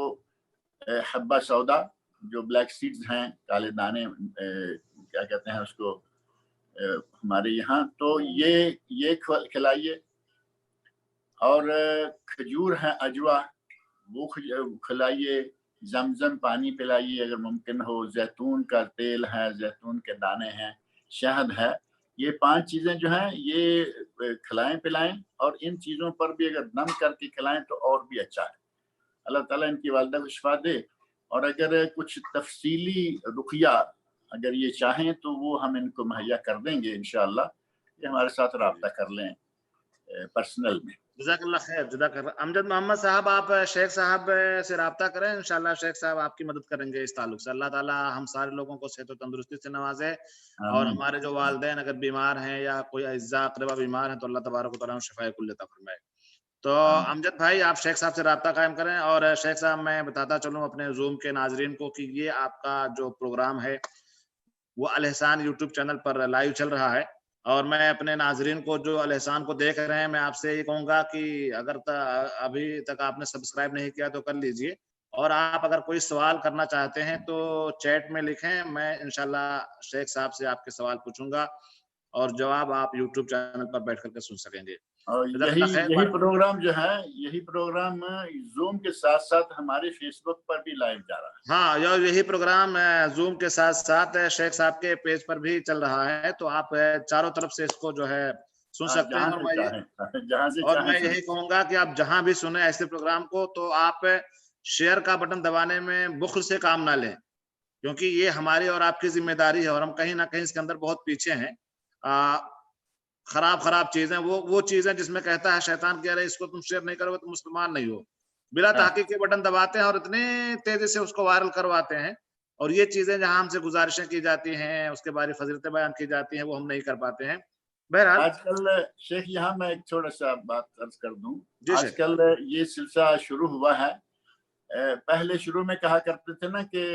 حبہ سودا جو بلیک سیڈز ہیں، کالے دانے کیا کہتے ہیں اس کو ہمارے یہاں، تو یہ کھلائیے، اور کھجور ہے اجوا وہ کھلائیے، زمزم پانی پلائیے اگر ممکن ہو، زیتون کا تیل ہے، زیتون کے دانے ہیں، شہد ہے، یہ 5 چیزیں جو ہیں یہ کھلائیں پلائیں، اور ان چیزوں پر بھی اگر دم کر کے کھلائیں تو اور بھی اچھا ہے۔ اللہ تعالیٰ ان کی والدہ کو شفا دے، اور اگر کچھ تفصیلی رقیہ اگر یہ چاہیں تو وہ ہم ان کو مہیا کر دیں گے انشاءاللہ، یہ ہمارے ساتھ رابطہ کر لیں پرسنل میں۔ جزاک اللہ خیر، جزاک اللہ۔ امجد محمد صاحب آپ شیخ صاحب سے رابطہ کریں، انشاءاللہ شیخ صاحب آپ کی مدد کریں گے اس تعلق سے۔ اللہ تعالیٰ ہم سارے لوگوں کو صحت و تندرستی سے نوازے، اور ہمارے جو والدین اگر بیمار ہیں یا کوئی اعزاء اقربا بیمار ہیں تو اللہ تبارک و تعالیٰ شفاء کل عطا فرمائے۔ تو امجد بھائی آپ شیخ صاحب سے رابطہ قائم کریں، اور شیخ صاحب میں بتاتا چلوں اپنے زوم کے ناظرین کو کہ یہ آپ کا جو پروگرام ہے وہ الاحسان یوٹیوب چینل پر لائیو چل رہا ہے، اور میں اپنے ناظرین کو جو الاحسان کو دیکھ رہے ہیں، میں آپ سے یہ کہوں گا کہ اگر ابھی تک آپ نے سبسکرائب نہیں کیا تو کر لیجئے، اور آپ اگر کوئی سوال کرنا چاہتے ہیں تو چیٹ میں لکھیں، میں انشاءاللہ شیخ صاحب سے آپ کے سوال پوچھوں گا، اور جواب آپ یوٹیوب چینل پر بیٹھ کر کے سن سکیں گے۔ اور یہی پروگرام جو ہے، یہی پروگرام زوم کے ساتھ ساتھ ہمارے فیس بک پر بھی لائیو جا رہا ہے۔ ہاں، یہی پروگرام زوم کے ساتھ ساتھ شیخ صاحب کے پیج پر بھی چل رہا ہے، تو آپ چاروں طرف سے اس کو جو ہے سن سکتے ہیں، اور میں یہی کہوں گا کہ آپ جہاں بھی سنیں ایسے پروگرام کو تو آپ شیئر کا بٹن دبانے میں بخل سے کام نہ لیں، کیونکہ یہ ہماری اور آپ کی ذمہ داری ہے، اور ہم کہیں نہ کہیں اس کے اندر بہت پیچھے ہیں۔ خراب چیزیں وہ چیزیں جس میں کہتا ہے شیطان کہہ رہے اس کو تم شیئر نہیں کرو گے تو مسلمان نہیں ہو، بلا تحقیق کے بٹن دباتے ہیں اور اتنے تیزی سے اس کو وائرل کرواتے ہیں، اور یہ چیزیں جہاں ہم سے گزارشیں کی جاتی ہیں، اس کے بارے فضیلتیں بیان کی جاتی ہیں، وہ ہم نہیں کر پاتے ہیں۔ بہرحال آج کل شیخ یہاں میں ایک تھوڑا سا بات عرض کر دوں، آج کل یہ سلسلہ شروع ہوا ہے پہلے شروع میں کہا کرتے تھے نا کہ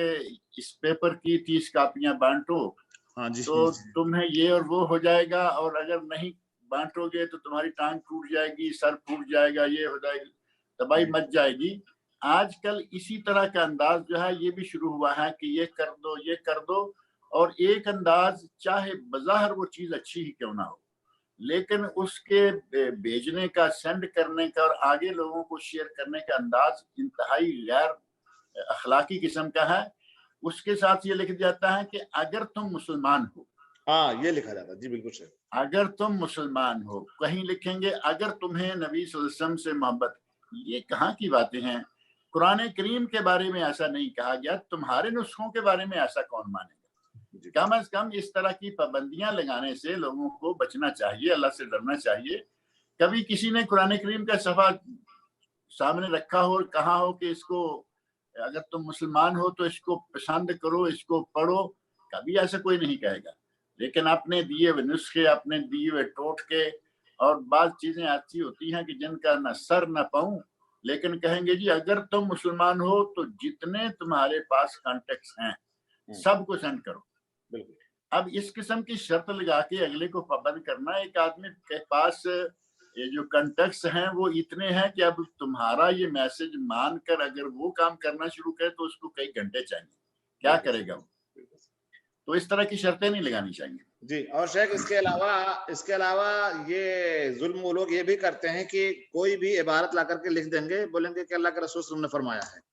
اس پیپر کی 30 کاپیاں بانٹو ہاں جی تو تمہیں یہ اور وہ ہو جائے گا، اور اگر نہیں بانٹو گے تو تمہاری ٹانگ ٹوٹ جائے گی، سر پھوٹ جائے گا، یہ ہو جائے گی، تباہی مچ جائے گی۔ آج کل اسی طرح کا انداز جو ہے یہ بھی شروع ہوا ہے کہ یہ کر دو، یہ کر دو، اور ایک انداز چاہے بظاہر وہ چیز اچھی ہی کیوں نہ ہو، لیکن اس کے بھیجنے کا، سینڈ کرنے کا اور آگے لوگوں کو شیئر کرنے کا انداز انتہائی غیر اخلاقی قسم کا ہے۔ اس کے ساتھ یہ لکھ جاتا ہے کہ اگر تم مسلمان ہو، ہاں یہ لکھا جاتا ہے جی بالکل صحیح، اگر تم مسلمان ہو، کہیں لکھیں گے اگر تمہیں نبی صلی اللہ علیہ وسلم سے محبت۔ یہ کہاں کی باتیں ہیں؟ قرآن کریم کے بارے میں ایسا نہیں کہا گیا، تمہارے نسخوں کے بارے میں ایسا کون مانے گا؟ کم از کم اس طرح کی پابندیاں لگانے سے لوگوں کو بچنا چاہیے، اللہ سے ڈرنا چاہیے۔ کبھی کسی نے قرآن کریم کا صفحہ سامنے رکھا ہو اور کہا ہو کہ اس کو اگر تم مسلمان ہو تو اس کو پسند کرو، اس کو پڑھو، کبھی ایسا کوئی نہیں کہے گا۔ لیکن اپنے دیے ہوئے نسخے، اپنے دیے ہوئے ٹوٹکے، اور بعض چیزیں ایسی ہوتی ہیں کہ جن کا نہ سر نہ پاؤں، لیکن کہیں گے جی اگر تم مسلمان ہو تو جتنے تمہارے پاس کانٹیکٹس ہیں سب کو سینڈ کرو۔ بالکل۔ اب اس قسم کی شرط لگا کے اگلے کو پابند کرنا، ایک آدمی کے پاس یہ جو کنٹیکٹس ہیں وہ اتنے ہیں کہ اب تمہارا یہ میسج مان کر اگر وہ کام کرنا شروع کرے تو اس کو کئی گھنٹے چاہیے، کیا کرے گا وہ؟ تو اس طرح کی شرطیں نہیں لگانی چاہیے۔ جی، اور شیخ اس کے علاوہ یہ ظلم وہ لوگ یہ بھی کرتے ہیں کہ کوئی بھی عبارت لا کر کے لکھ دیں گے، بولیں گے کہ اللہ کے رسول صلی اللہ علیہ وسلم نے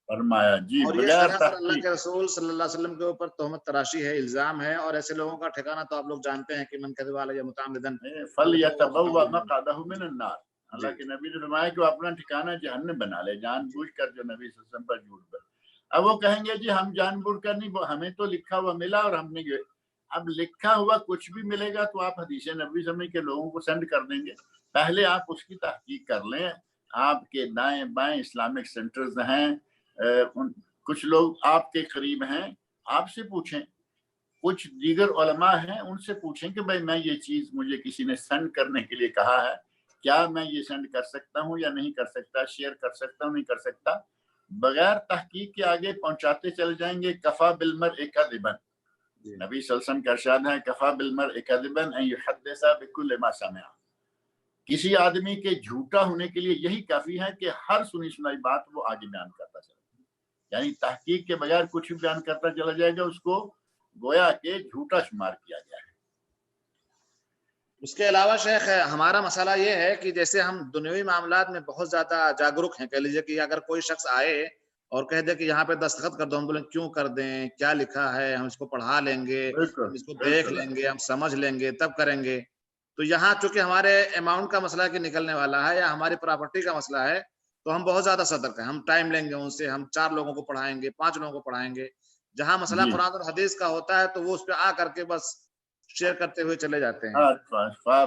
فرمایا ہے، جی، اور یہ بغیر سراسر اللہ تحقیق۔ کے رسول صلی اللہ علیہ وسلم کے اوپر تہمت تراشی ہے، الزام ہے، اور ایسے لوگوں کا ٹھکانہ تو آپ لوگ جانتے ہیں کہ من کذب علی متعمدا فَلْيَتَبَوَّأْ مَقْعَدَهُ مِنَ النَّارِ۔ اللہ کے نبی نے فرمایا کہ وہ اپنا ٹھکانہ جہنم بنا لے، جان بوجھ کر جو نبی صلی اللہ علیہ وسلم پر جھوٹ بولے۔ اب وہ کہیں گے جی ہم جان بوجھ کر نہیں، ہمیں تو لکھا ہوا ملا اور ہم نے اب لکھا ہوا کچھ بھی ملے گا تو آپ حدیث نبی سمجھ کے لوگوں کو سینڈ کر دیں گے۔ پہلے آپ اس کی تحقیق کر لیں۔ آپ کے دائیں بائیں اسلامک سینٹرز ہیں، کچھ لوگ آپ کے قریب ہیں، آپ سے پوچھیں، کچھ دیگر علماء ہیں ان سے پوچھیں کہ بھائی میں یہ چیز مجھے کسی نے سینڈ کرنے کے لیے کہا ہے، کیا میں یہ سینڈ کر سکتا ہوں یا نہیں کر سکتا، شیئر کر سکتا ہوں نہیں کر سکتا۔ بغیر تحقیق کے آگے پہنچاتے چل جائیں گے۔ کفا بالمرء کذبا، نبی صلی اللہ علیہ وسلم کا ارشاد ہے کفا بالمرء کذبا ان یحدث بکل ما سمع۔ کسی آدمی کے جھوٹا ہونے کے لیے یہی کافی ہے کہ ہر سنی سنائی بات وہ آگے بیان کرتا چلا جائے، یعنی تحقیق کے بغیر کچھ بھی بیان کرتا چلا جائے گا، اس کو گویا کہ جھوٹا شمار کیا گیا ہے۔ اس کے علاوہ شیخ ہمارا مسئلہ یہ ہے کہ جیسے ہم دنیوی معاملات میں بہت زیادہ جاگرک ہیں، کہہ لیجیے کہ اگر کوئی شخص آئے اور کہہ دے کہ یہاں پہ دستخط کر دو، ہم بولیں کیوں کر دیں، کیا لکھا ہے، ہم اس کو پڑھا لیں گے، ہم اس کو دیکھ لیں گے، ہم سمجھ لیں گے تب کریں گے۔ تو یہاں چونکہ ہمارے اماؤنٹ کا مسئلہ کہ نکلنے والا ہے یا ہماری پراپرٹی کا مسئلہ ہے، تو ہم بہت زیادہ سترک ہیں، ہم ٹائم لیں گے ان سے، ہم 4 لوگوں کو پڑھائیں گے، 5 لوگوں کو پڑھائیں گے۔ جہاں مسئلہ قرآن اور حدیث کا ہوتا ہے تو وہ اس پہ آ کر کے بس شیئر کرتے ہوئے چلے جاتے ہیں،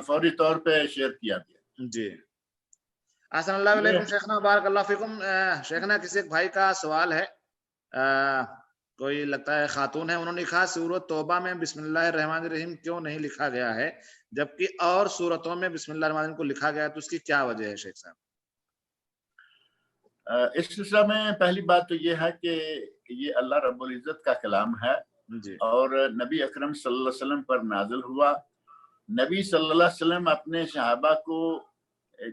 فوری طور پہ شیئر کیا گیا۔ جی۔ احسن اللہ علیکم شیخنا، بارک اللہ فیکم۔ شیخنا کسی ایک بھائی کا سوال ہے، کوئی لگتا ہے خاتون ہے، انہوں نے لکھا سورۃ توبہ میں بسم اللہ الرحمن الرحیم کیوں نہیں لکھا گیا ہے جبکہ اور سورتوں میں بسم اللہ الرحمن الرحیم کو لکھا گیا ہے، تو اس کی کیا وجہ ہے شیخ صاحب؟ اس سلسلہ میں پہلی بات تو یہ ہے کہ یہ اللہ رب العزت کا کلام ہے جی، اور نبی اکرم صلی اللہ علیہ وسلم پر نازل ہوا۔ نبی صلی اللہ علیہ وسلم اپنے صحابہ کو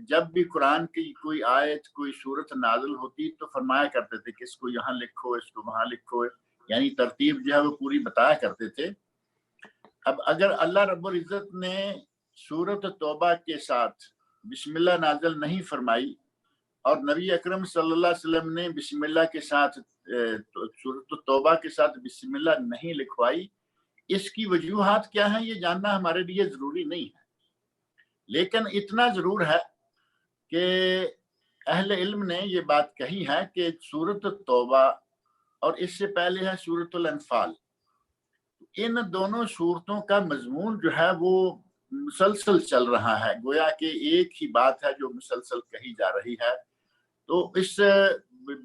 جب بھی قرآن کی کوئی آیت کوئی صورت نازل ہوتی تو فرمایا کرتے تھے کہ اس کو یہاں لکھو، اس کو وہاں لکھو، یعنی ترتیب جو ہے وہ پوری بتایا کرتے تھے۔ اب اگر اللہ رب العزت نے سورۃ توبہ کے ساتھ بسم اللہ نازل نہیں فرمائی اور نبی اکرم صلی اللہ علیہ وسلم نے بسم اللہ کے ساتھ سورۃ توبہ کے ساتھ بسم اللہ نہیں لکھوائی، اس کی وجوہات کیا ہیں یہ جاننا ہمارے لیے ضروری نہیں ہے، لیکن اتنا ضرور ہے کہ اہل علم نے یہ بات کہی ہے کہ سورۃ توبہ اور اس سے پہلے ہے سورۃ الانفال، ان دونوں صورتوں کا مضمون جو ہے وہ مسلسل چل رہا ہے، گویا کہ ایک ہی بات ہے جو مسلسل کہی جا رہی ہے۔ تو اس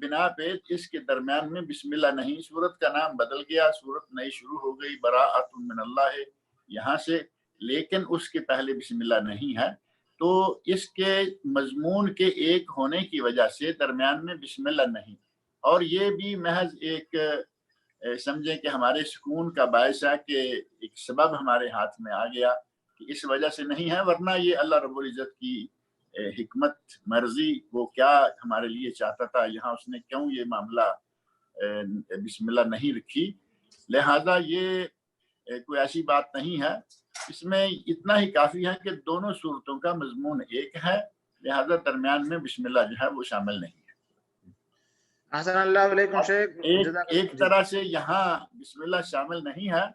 بنا پہ اس کے درمیان میں بسم اللہ نہیں، سورت کا نام بدل گیا، سورت نئی شروع ہو گئی براءۃ من اللہ یہاں سے، لیکن اس کے پہلے بسم اللہ نہیں ہے۔ تو اس کے مضمون کے ایک ہونے کی وجہ سے درمیان میں بسم اللہ نہیں، اور یہ بھی محض ایک سمجھیں کہ ہمارے سکون کا باعث ہے کہ ایک سبب ہمارے ہاتھ میں آ گیا کہ اس وجہ سے نہیں ہے، ورنہ یہ اللہ رب العزت کی حکمت مرضی، وہ کیا ہمارے لیے چاہتا تھا، یہاں اس نے کیوں یہ معاملہ بسم اللہ نہیں رکھی. لہذا یہ کوئی ایسی بات نہیں ہے، اس میں اتنا ہی کافی ہے کہ دونوں صورتوں کا مضمون ایک ہے، لہذا درمیان میں بسم اللہ جو ہے وہ شامل نہیں ہے. احسن اللہ علیکم شیخ. ایک طرح سے یہاں بسم اللہ شامل نہیں ہے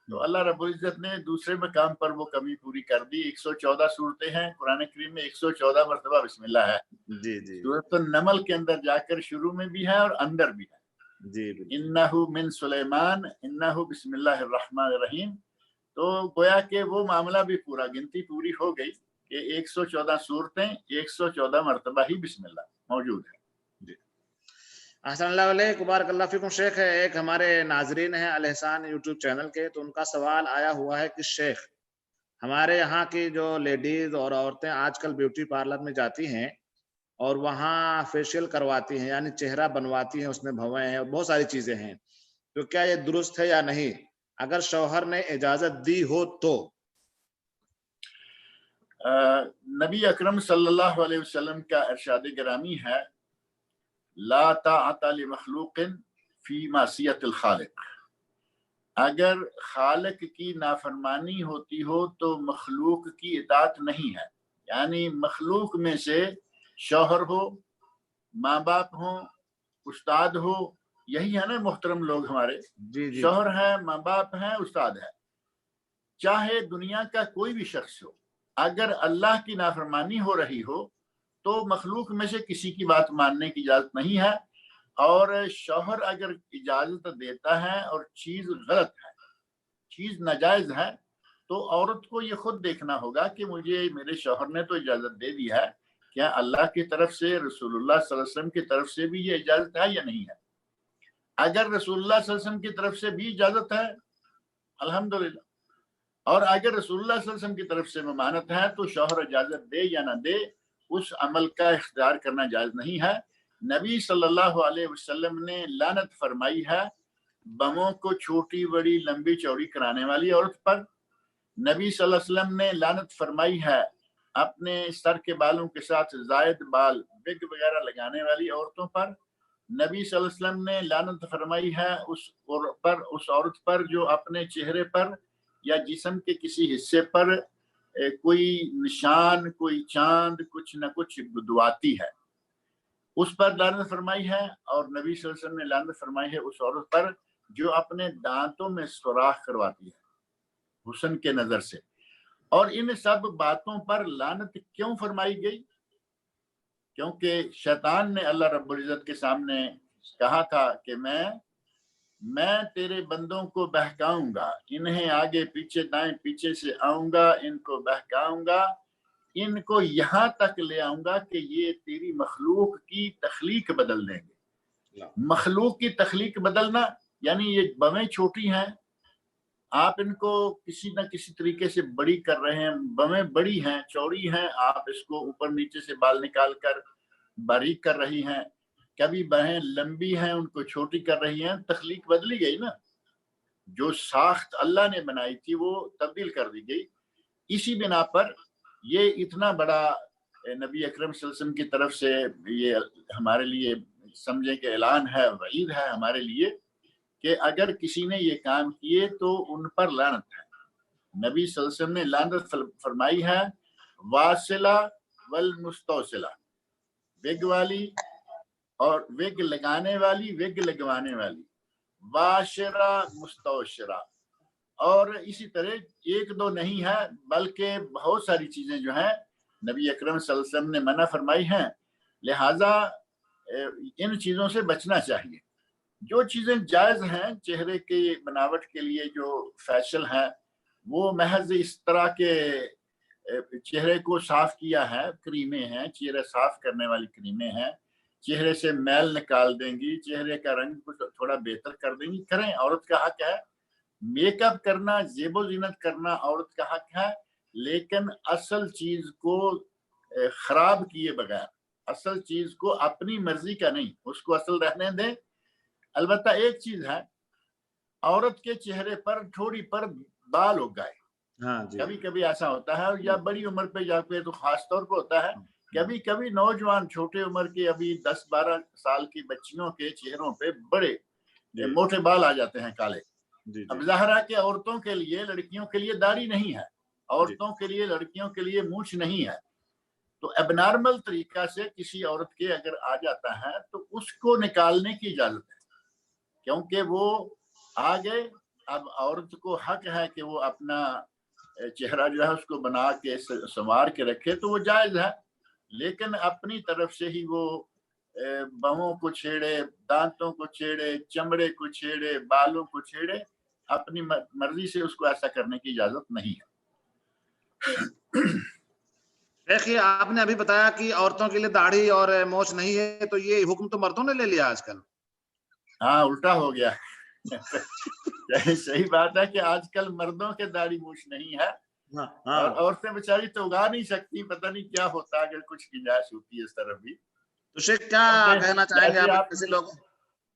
تو اللہ رب العزت نے دوسرے مقام پر وہ کمی پوری کر دی. 114 صورتیں ہیں قرآن کریم میں، 114 مرتبہ بسم اللہ ہے. سورۃ النمل کے اندر جا کر شروع میں بھی ہے اور اندر بھی ہے. انہو من سلیمان انہو بسم اللہ الرحمن الرحیم. تو گویا کہ وہ معاملہ بھی پورا، گنتی پوری ہو گئی کہ 114 صورتیں 114 مرتبہ ہی بسم اللہ موجود ہے. احسن اللہ علیہ، بارک اللہ فیکم شیخ. ایک ہمارے ناظرین ہیں الاحسان یوٹیوب چینل کے، تو ان کا سوال آیا ہوا ہے کہ شیخ ہمارے یہاں کی جو لیڈیز اور عورتیں آج کل بیوٹی پارلر میں جاتی ہیں اور وہاں فیشیل کرواتی ہیں، یعنی چہرہ بنواتی ہیں، اس میں بھویں ہیں، بہت ساری چیزیں ہیں، تو کیا یہ درست ہے یا نہیں؟ اگر شوہر نے اجازت دی ہو تو؟ نبی اکرم صلی اللہ علیہ وسلم کا ارشاد گرامی ہے، لا طاعت لمخلوق فی معصیت الخالق. اگر خالق کی نافرمانی ہوتی ہو تو مخلوق کی اطاعت نہیں ہے. یعنی مخلوق میں سے شوہر ہو، ماں باپ ہوں، استاد ہو، یہی ہے نا محترم لوگ ہمارے. شوہر ہے، ماں باپ ہیں، استاد ہے، چاہے دنیا کا کوئی بھی شخص ہو، اگر اللہ کی نافرمانی ہو رہی ہو تو مخلوق میں سے کسی کی بات ماننے کی اجازت نہیں ہے. اور شوہر اگر اجازت دیتا ہے اور چیز غلط ہے، چیز ناجائز ہے، تو عورت کو یہ خود دیکھنا ہوگا کہ مجھے میرے شوہر نے تو اجازت دے دی ہے، کیا اللہ کی طرف سے، رسول اللہ صلی اللہ علیہ وسلم کی طرف سے بھی یہ اجازت ہے یا نہیں ہے. اگر رسول اللہ صلی اللہ علیہ وسلم کی طرف سے بھی اجازت ہے الحمدللہ، اور اگر رسول اللہ صلی اللہ علیہ وسلم کی طرف سے ممانت ہے تو شوہر اجازت دے یا نہ دے، اس عمل کا اختیار کرنا جائز نہیں ہے. نبی صلی اللہ علیہ وسلم نے لعنت فرمائی ہے بموں کو چھوٹی بڑی لمبی چوڑی کرانے والی عورت پر. نبی صلی اللہ علیہ وسلم نے لعنت فرمائی ہے اپنے سر کے بالوں کے ساتھ زائد بال، وگ وغیرہ لگانے والی عورتوں پر. نبی صلی اللہ علیہ وسلم نے لعنت فرمائی ہے اس عورت پر جو اپنے چہرے پر یا جسم کے کسی حصے پر کوئی نشان، کوئی چاند، کچھ نہ کچھ بدواتی ہے، اس پر لعنت فرمائی ہے. اور نبی صلی اللہ علیہ وسلم نے لعنت فرمائی ہے اس عورت پر جو اپنے دانتوں میں سوراخ کرواتی ہے حسن کے نظر سے. اور ان سب باتوں پر لعنت کیوں فرمائی گئی؟ کیونکہ شیطان نے اللہ رب العزت کے سامنے کہا تھا کہ میں تیرے بندوں کو بہکاؤں گا، انہیں آگے پیچھے دائیں پیچھے سے آؤں گا، ان کو بہکاؤں گا، ان کو یہاں تک لے آؤں گا کہ یہ تیری مخلوق کی تخلیق بدل دیں گے. مخلوق کی تخلیق بدلنا یعنی یہ بمیں چھوٹی ہیں، آپ ان کو کسی نہ کسی طریقے سے بڑی کر رہے ہیں. بمیں بڑی ہیں، چوڑی ہیں، آپ اس کو اوپر نیچے سے بال نکال کر باریک کر رہی ہیں. کبھی بہیں لمبی ہیں، ان کو چھوٹی کر رہی ہیں. تخلیق بدلی گئی نا، جو ساخت اللہ نے بنائی تھی وہ تبدیل کر دی گئی. اسی بنا پر یہ اتنا بڑا نبی اکرم صلی اللہ علیہ وسلم کی طرف سے یہ ہمارے لیے سمجھیں کہ اعلان ہے، وعید ہے ہمارے لیے کہ اگر کسی نے یہ کام کیے تو ان پر لعنت ہے. نبی صلی اللہ علیہ وسلم نے لعنت فرمائی ہے واصلہ والمستوصلہ، وگ والی اور وگ لگانے والی، وگ لگوانے والی، واشرہ مستوشرہ. اور اسی طرح ایک دو نہیں ہے بلکہ بہت ساری چیزیں جو ہیں نبی اکرم صلی اللہ علیہ وسلم نے منع فرمائی ہیں. لہٰذا ان چیزوں سے بچنا چاہیے. جو چیزیں جائز ہیں چہرے کی بناوٹ کے لیے، جو فیشل ہیں، وہ محض اس طرح کے چہرے کو صاف کیا ہے، کریمیں ہیں، چہرے صاف کرنے والی کریمیں ہیں، چہرے سے میل نکال دیں گی، چہرے کا رنگ کو تھوڑا بہتر کر دیں گی. کریں، عورت کا حق ہے میک اپ کرنا، زیب و زینت کرنا عورت کا حق ہے، لیکن اصل چیز کو خراب کیے بغیر، اصل چیز کو اپنی مرضی کا نہیں، اس کو اصل رہنے دیں۔ البتہ ایک چیز ہے، عورت کے چہرے پر تھوڑی پر بال ہو گئے، ہاں جی، کبھی کبھی ایسا ہوتا ہے، یا بڑی عمر پہ جا کے تو خاص طور پہ ہوتا ہے، کبھی کبھی نوجوان چھوٹے عمر کے ابھی 10-12 سال کی بچیوں کے چہروں پہ بڑے موٹے بال آ جاتے ہیں کالے۔ اب ظاہر ہے کہ عورتوں کے لیے، لڑکیوں کے لیے داڑھی نہیں ہے، عورتوں کے لیے، لڑکیوں کے لیے مونچھ نہیں ہے، تو اب نارمل طریقہ سے کسی عورت کے اگر آ جاتا ہے تو اس کو نکالنے کی اجازت ہے، کیونکہ وہ آگے اب عورت کو حق ہے کہ وہ اپنا چہرہ جو ہے اس کو بنا کے سنوار کے رکھے، تو وہ جائز ہے، لیکن اپنی طرف سے ہی وہ بہوں کو چھیڑے، دانتوں کو چھیڑے، چمڑے کو چھیڑے، بالوں کو چھیڑے، اپنی مرضی سے اس کو ایسا کرنے کی اجازت نہیں ہے۔ دیکھیے آپ نے ابھی بتایا کہ عورتوں کے لیے داڑھی اور مونچھ نہیں ہے، تو یہ حکم تو مردوں نے لے لیا آج کل۔ ہاں الٹا ہو گیا۔ صحیح بات ہے کہ آج کل مردوں کے داڑھی مونچھ نہیں ہے، اور عورتیں بیچاری تو اگا نہیں سکتی، پتہ نہیں کیا ہوتا اگر کچھ گنجائش ہوتی ہے اس طرف بھی۔ تو شیخ کیا کہنا چاہیں گے آپ کسی لوگ؟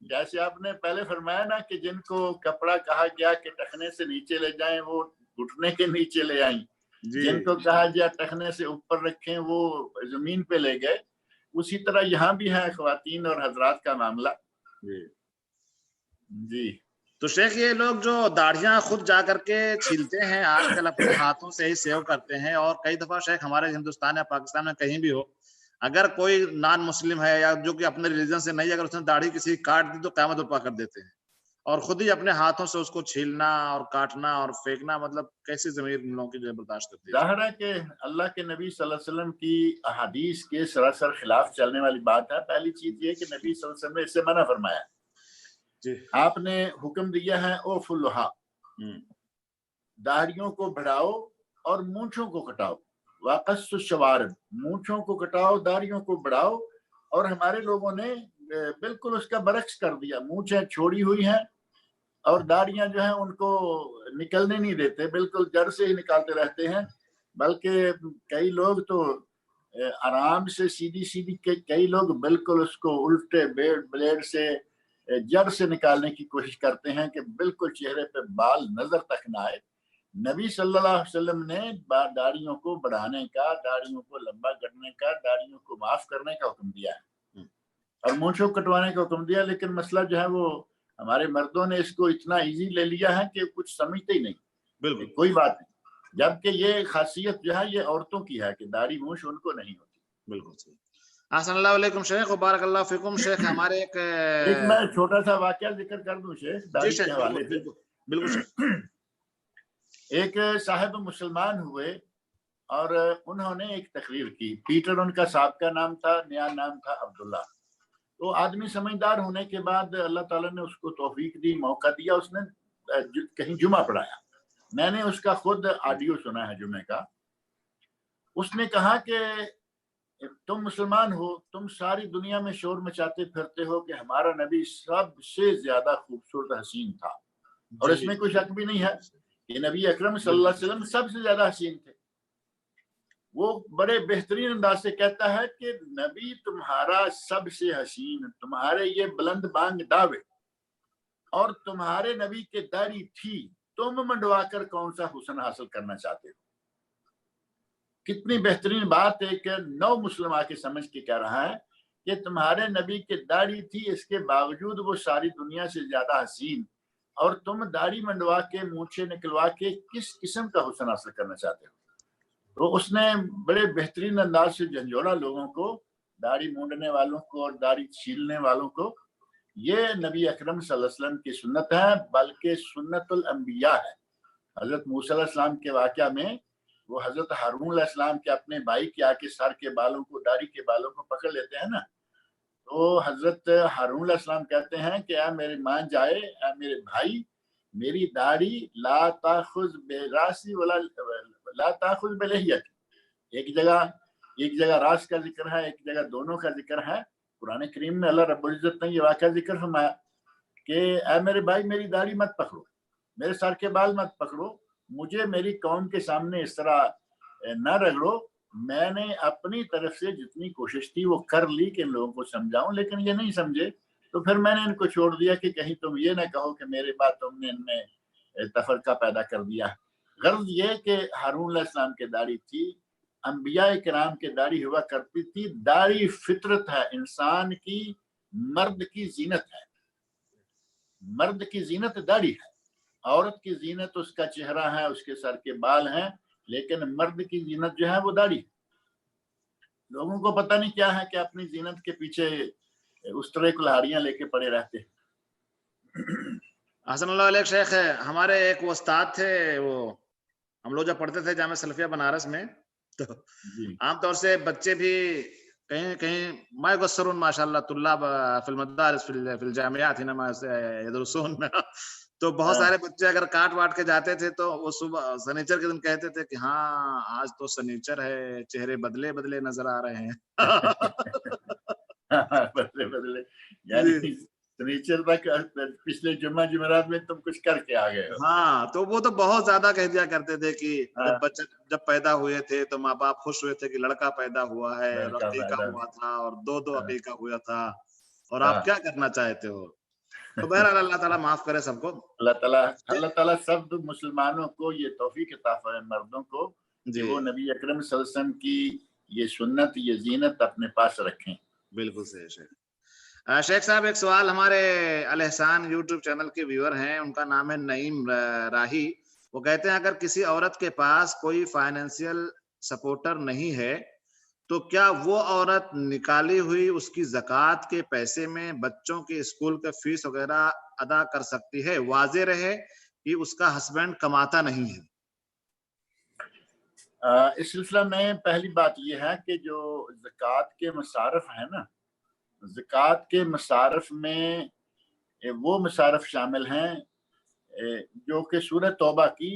جیسے آپ نے پہلے فرمایا نا کہ جن کو کپڑا کہا گیا کہ ٹخنے سے نیچے لے جائیں وہ گھٹنے کے نیچے لے آئیں، جن کو کہا گیا ٹخنے سے اوپر رکھیں وہ زمین پہ لے گئے، اسی طرح یہاں بھی ہے خواتین اور حضرات کا معاملہ۔ جی تو شیخ یہ لوگ جو داڑھیاں خود جا کر کے چھیلتے ہیں آج کل اپنے ہاتھوں سے ہی سیو کرتے ہیں، اور کئی دفعہ شیخ ہمارے ہندوستان یا پاکستان میں کہیں بھی ہو، اگر کوئی نان مسلم ہے یا جو کہ اپنے ریلیجن سے نہیں، اگر اس نے داڑھی کسی کاٹ دی تو قیامت برپا کر دیتے ہیں، اور خود ہی اپنے ہاتھوں سے اس کو چھیلنا اور کاٹنا اور پھینکنا، مطلب کیسی ضمیر ان لوگوں کی جو برداشت کرتی ہے؟ ظاہر ہے کہ اللہ کے نبی صلی اللہ علیہ وسلم کی احادیث کے سراسر خلاف چلنے والی بات ہے۔ پہلی چیز یہ کہ نبی صلی اللہ علیہ وسلم نے اس سے منع فرمایا، آپ نے حکم دیا ہے اوف اللحا، داڑھیوں کو بڑھاؤ اور مونچھوں کو کٹاؤ، وقص الشوارب، مونچھوں کو کٹاؤ، داڑھیوں کو بڑھاؤ، اور ہمارے لوگوں نے بالکل اس کا برعکس کر دیا، مونچھیں چھوڑی ہوئی ہیں اور داڑھیاں جو ہیں ان کو نکلنے نہیں دیتے، بالکل جڑ سے ہی نکالتے رہتے ہیں، بلکہ کئی لوگ تو آرام سے سیدھی کئی لوگ بالکل اس کو الٹے بلیڈ سے جڑ سے نکالنے کی کوشش کرتے ہیں کہ بالکل چہرے پہ بال نظر تک نہ آئے۔ نبی صلی اللہ علیہ وسلم نے داڑھیوں کو بڑھانے کا، داڑھیوں کو لمبا کرنے کا، داڑھیوں کو معاف کرنے کا حکم دیا ہے، اور مونچھوں کٹوانے کا حکم دیا، لیکن مسئلہ جو ہے وہ ہمارے مردوں نے اس کو اتنا ایزی لے لیا ہے کہ کچھ سمجھتے ہی نہیں، بالکل کوئی بات نہیں، جبکہ یہ خاصیت جو ہے یہ عورتوں کی ہے کہ داڑھی مونچھ ان کو نہیں ہوتی۔ بالکل صحیح۔ احسن اللہ علیکم شیخ، بارک اللہ فیکم شیخ۔ ہمارے ایک میں چھوٹا سا واقعہ ذکر کر دوں شیخ داڑھی کے حوالے سے۔ بالکل۔ ایک صاحب مسلمان ہوئے اور انہوں نے ایک تقریر کی، پیٹر ان کا سابقہ نام تھا، نیا نام تھا عبداللہ۔ تو آدمی سمجھدار ہونے کے بعد اللہ تعالیٰ نے اس کو توفیق دی، موقع دیا، اس نے کہیں جمعہ پڑھایا، میں نے اس کا خود آڈیو سنا ہے جمعے کا۔ اس نے کہا کہ تم مسلمان ہو، تم ساری دنیا میں شور مچاتے پھرتے ہو کہ ہمارا نبی سب سے زیادہ خوبصورت حسین تھا، اور اس میں کوئی شک بھی نہیں ہے کہ نبی اکرم صلی اللہ علیہ وسلم سب سے زیادہ حسین تھے۔ وہ بڑے بہترین انداز سے کہتا ہے کہ نبی تمہارا سب سے حسین، تمہارے یہ بلند بانگ دعوے، اور تمہارے نبی کے داڑھی تھی، تم منڈوا کر کون سا حسن حاصل کرنا چاہتے ہو؟ کتنی بہترین بات ہے کہ نو مسلم آ کے سمجھ کے کہہ رہا ہے کہ تمہارے نبی کے داڑھی تھی، اس کے باوجود وہ ساری دنیا سے زیادہ حسین، اور تم داڑھی منڈوا کے، مونچھیں نکلوا کے کس قسم کا حسن حاصل کرنا چاہتے ہو؟ تو اس نے بڑے بہترین انداز سے جھنجھوڑا لوگوں کو، داڑھی مونڈنے والوں کو اور داڑھی چھیلنے والوں کو۔ یہ نبی اکرم صلی اللہ علیہ وسلم کی سنت ہے، بلکہ سنت الانبیاء ہے۔ حضرت موسیٰ علیہ السلام کے واقعہ میں وہ حضرت ہارون علیہ السلام کے اپنے بھائی کے آ کے سر کے بالوں کو، داڑھی کے بالوں کو پکڑ لیتے ہیں نا، تو حضرت ہارون علیہ السلام کہتے ہیں کہ اے میرے مان جائے، اے میرے بھائی، میری داڑھی لا تاخذ براسی ولا لا تاخذ بلحیتی، ایک جگہ راس کا ذکر ہے، ایک جگہ دونوں کا ذکر ہے۔ قرآن کریم میں اللہ رب العزت نے یہ واقعہ ذکر فرمایا کہ اے میرے بھائی، میری داڑھی مت پکڑو، میرے سر کے بال مت پکڑو، مجھے میری قوم کے سامنے اس طرح نہ رگڑو میں نے اپنی طرف سے جتنی کوشش تھی وہ کر لی کہ ان لوگوں کو سمجھاؤں، لیکن یہ نہیں سمجھے، تو پھر میں نے ان کو چھوڑ دیا کہ کہیں تم یہ نہ کہو کہ میرے بعد تم نے ان میں تفرقہ پیدا کر دیا۔ غرض یہ کہ ہارون علیہ السلام کے داڑھی تھی، انبیاء کرام کے داڑھی ہوا کرتی تھی۔ داڑھی فطرت ہے، انسان کی، مرد کی زینت ہے۔ مرد کی زینت داڑھی ہے، عورت کی زینت اس کا چہرہ ہے، اس کے سر کے بال ہیں، لیکن مرد کی زینت جو ہے وہ داڑھی ہے۔ لوگوں کو پتہ نہیں کیا ہے کہ اپنی زینت کے پیچھے اس طرح کلہاڑیاں لے کے پڑے رہتے ہیں۔ حسن اللہ علیہ شیخ، ہمارے ایک استاد تھے، وہ ہم لوگ جب پڑھتے تھے جامعہ سلفیہ بنارس میں، تو عام طور سے بچے بھی کہیں کہیں ما یقصرون ماشاء اللہ طلاب فی المدارس فی الجامعات انما یدرسون، تو بہت سارے بچے اگر کاٹ واٹ کے جاتے تھے تو وہ صبح سنیچر کے دن کہتے تھے کہ ہاں آج تو سنیچر ہے، چہرے بدلے بدلے نظر آ رہے ہیں۔ بدلے بدلے یعنی سنیچر تک پچھلے جمعرات میں تم کچھ کر کے آ گئے ہو۔ ہاں تو وہ تو بہت زیادہ کہہ دیا کرتے تھے کہ جب بچے جب پیدا ہوئے تھے تو ماں باپ خوش ہوئے تھے کہ لڑکا پیدا ہوا ہے، عقیقہ ہوا تھا اور دو عقیقہ ہوا تھا، اور آپ کیا کرنا چاہتے ہو؟ تو بہرحال اللہ تعالیٰ معاف کرے سب کو۔ اللہ تعالیٰ سب مسلمانوں کو یہ توفیق عطا فرمائے، مردوں کو، کہ وہ نبی اکرم صلی اللہ علیہ وسلم کی یہ سنت، یہ زینت اپنے پاس رکھیں۔ بالکل صحیح شیخ۔ شیخ صاحب ایک سوال ہمارے الحسان یوٹیوب چینل کے ویور ہیں، ان کا نام ہے نعیم راہی، وہ کہتے ہیں اگر کسی عورت کے پاس کوئی فائنینشیل سپورٹر نہیں ہے تو کیا وہ عورت نکالی ہوئی اس کی زکوٰۃ کے پیسے میں بچوں کے اسکول کے فیس وغیرہ ادا کر سکتی ہے، واضح رہے کہ اس کا ہسبینڈ کماتا نہیں ہے؟ اس سلسلہ میں پہلی بات یہ ہے کہ جو زکوٰۃ کے مصارف ہیں نا، زکوٰۃ کے مصارف میں وہ مصارف شامل ہیں جو کہ سورہ توبہ کی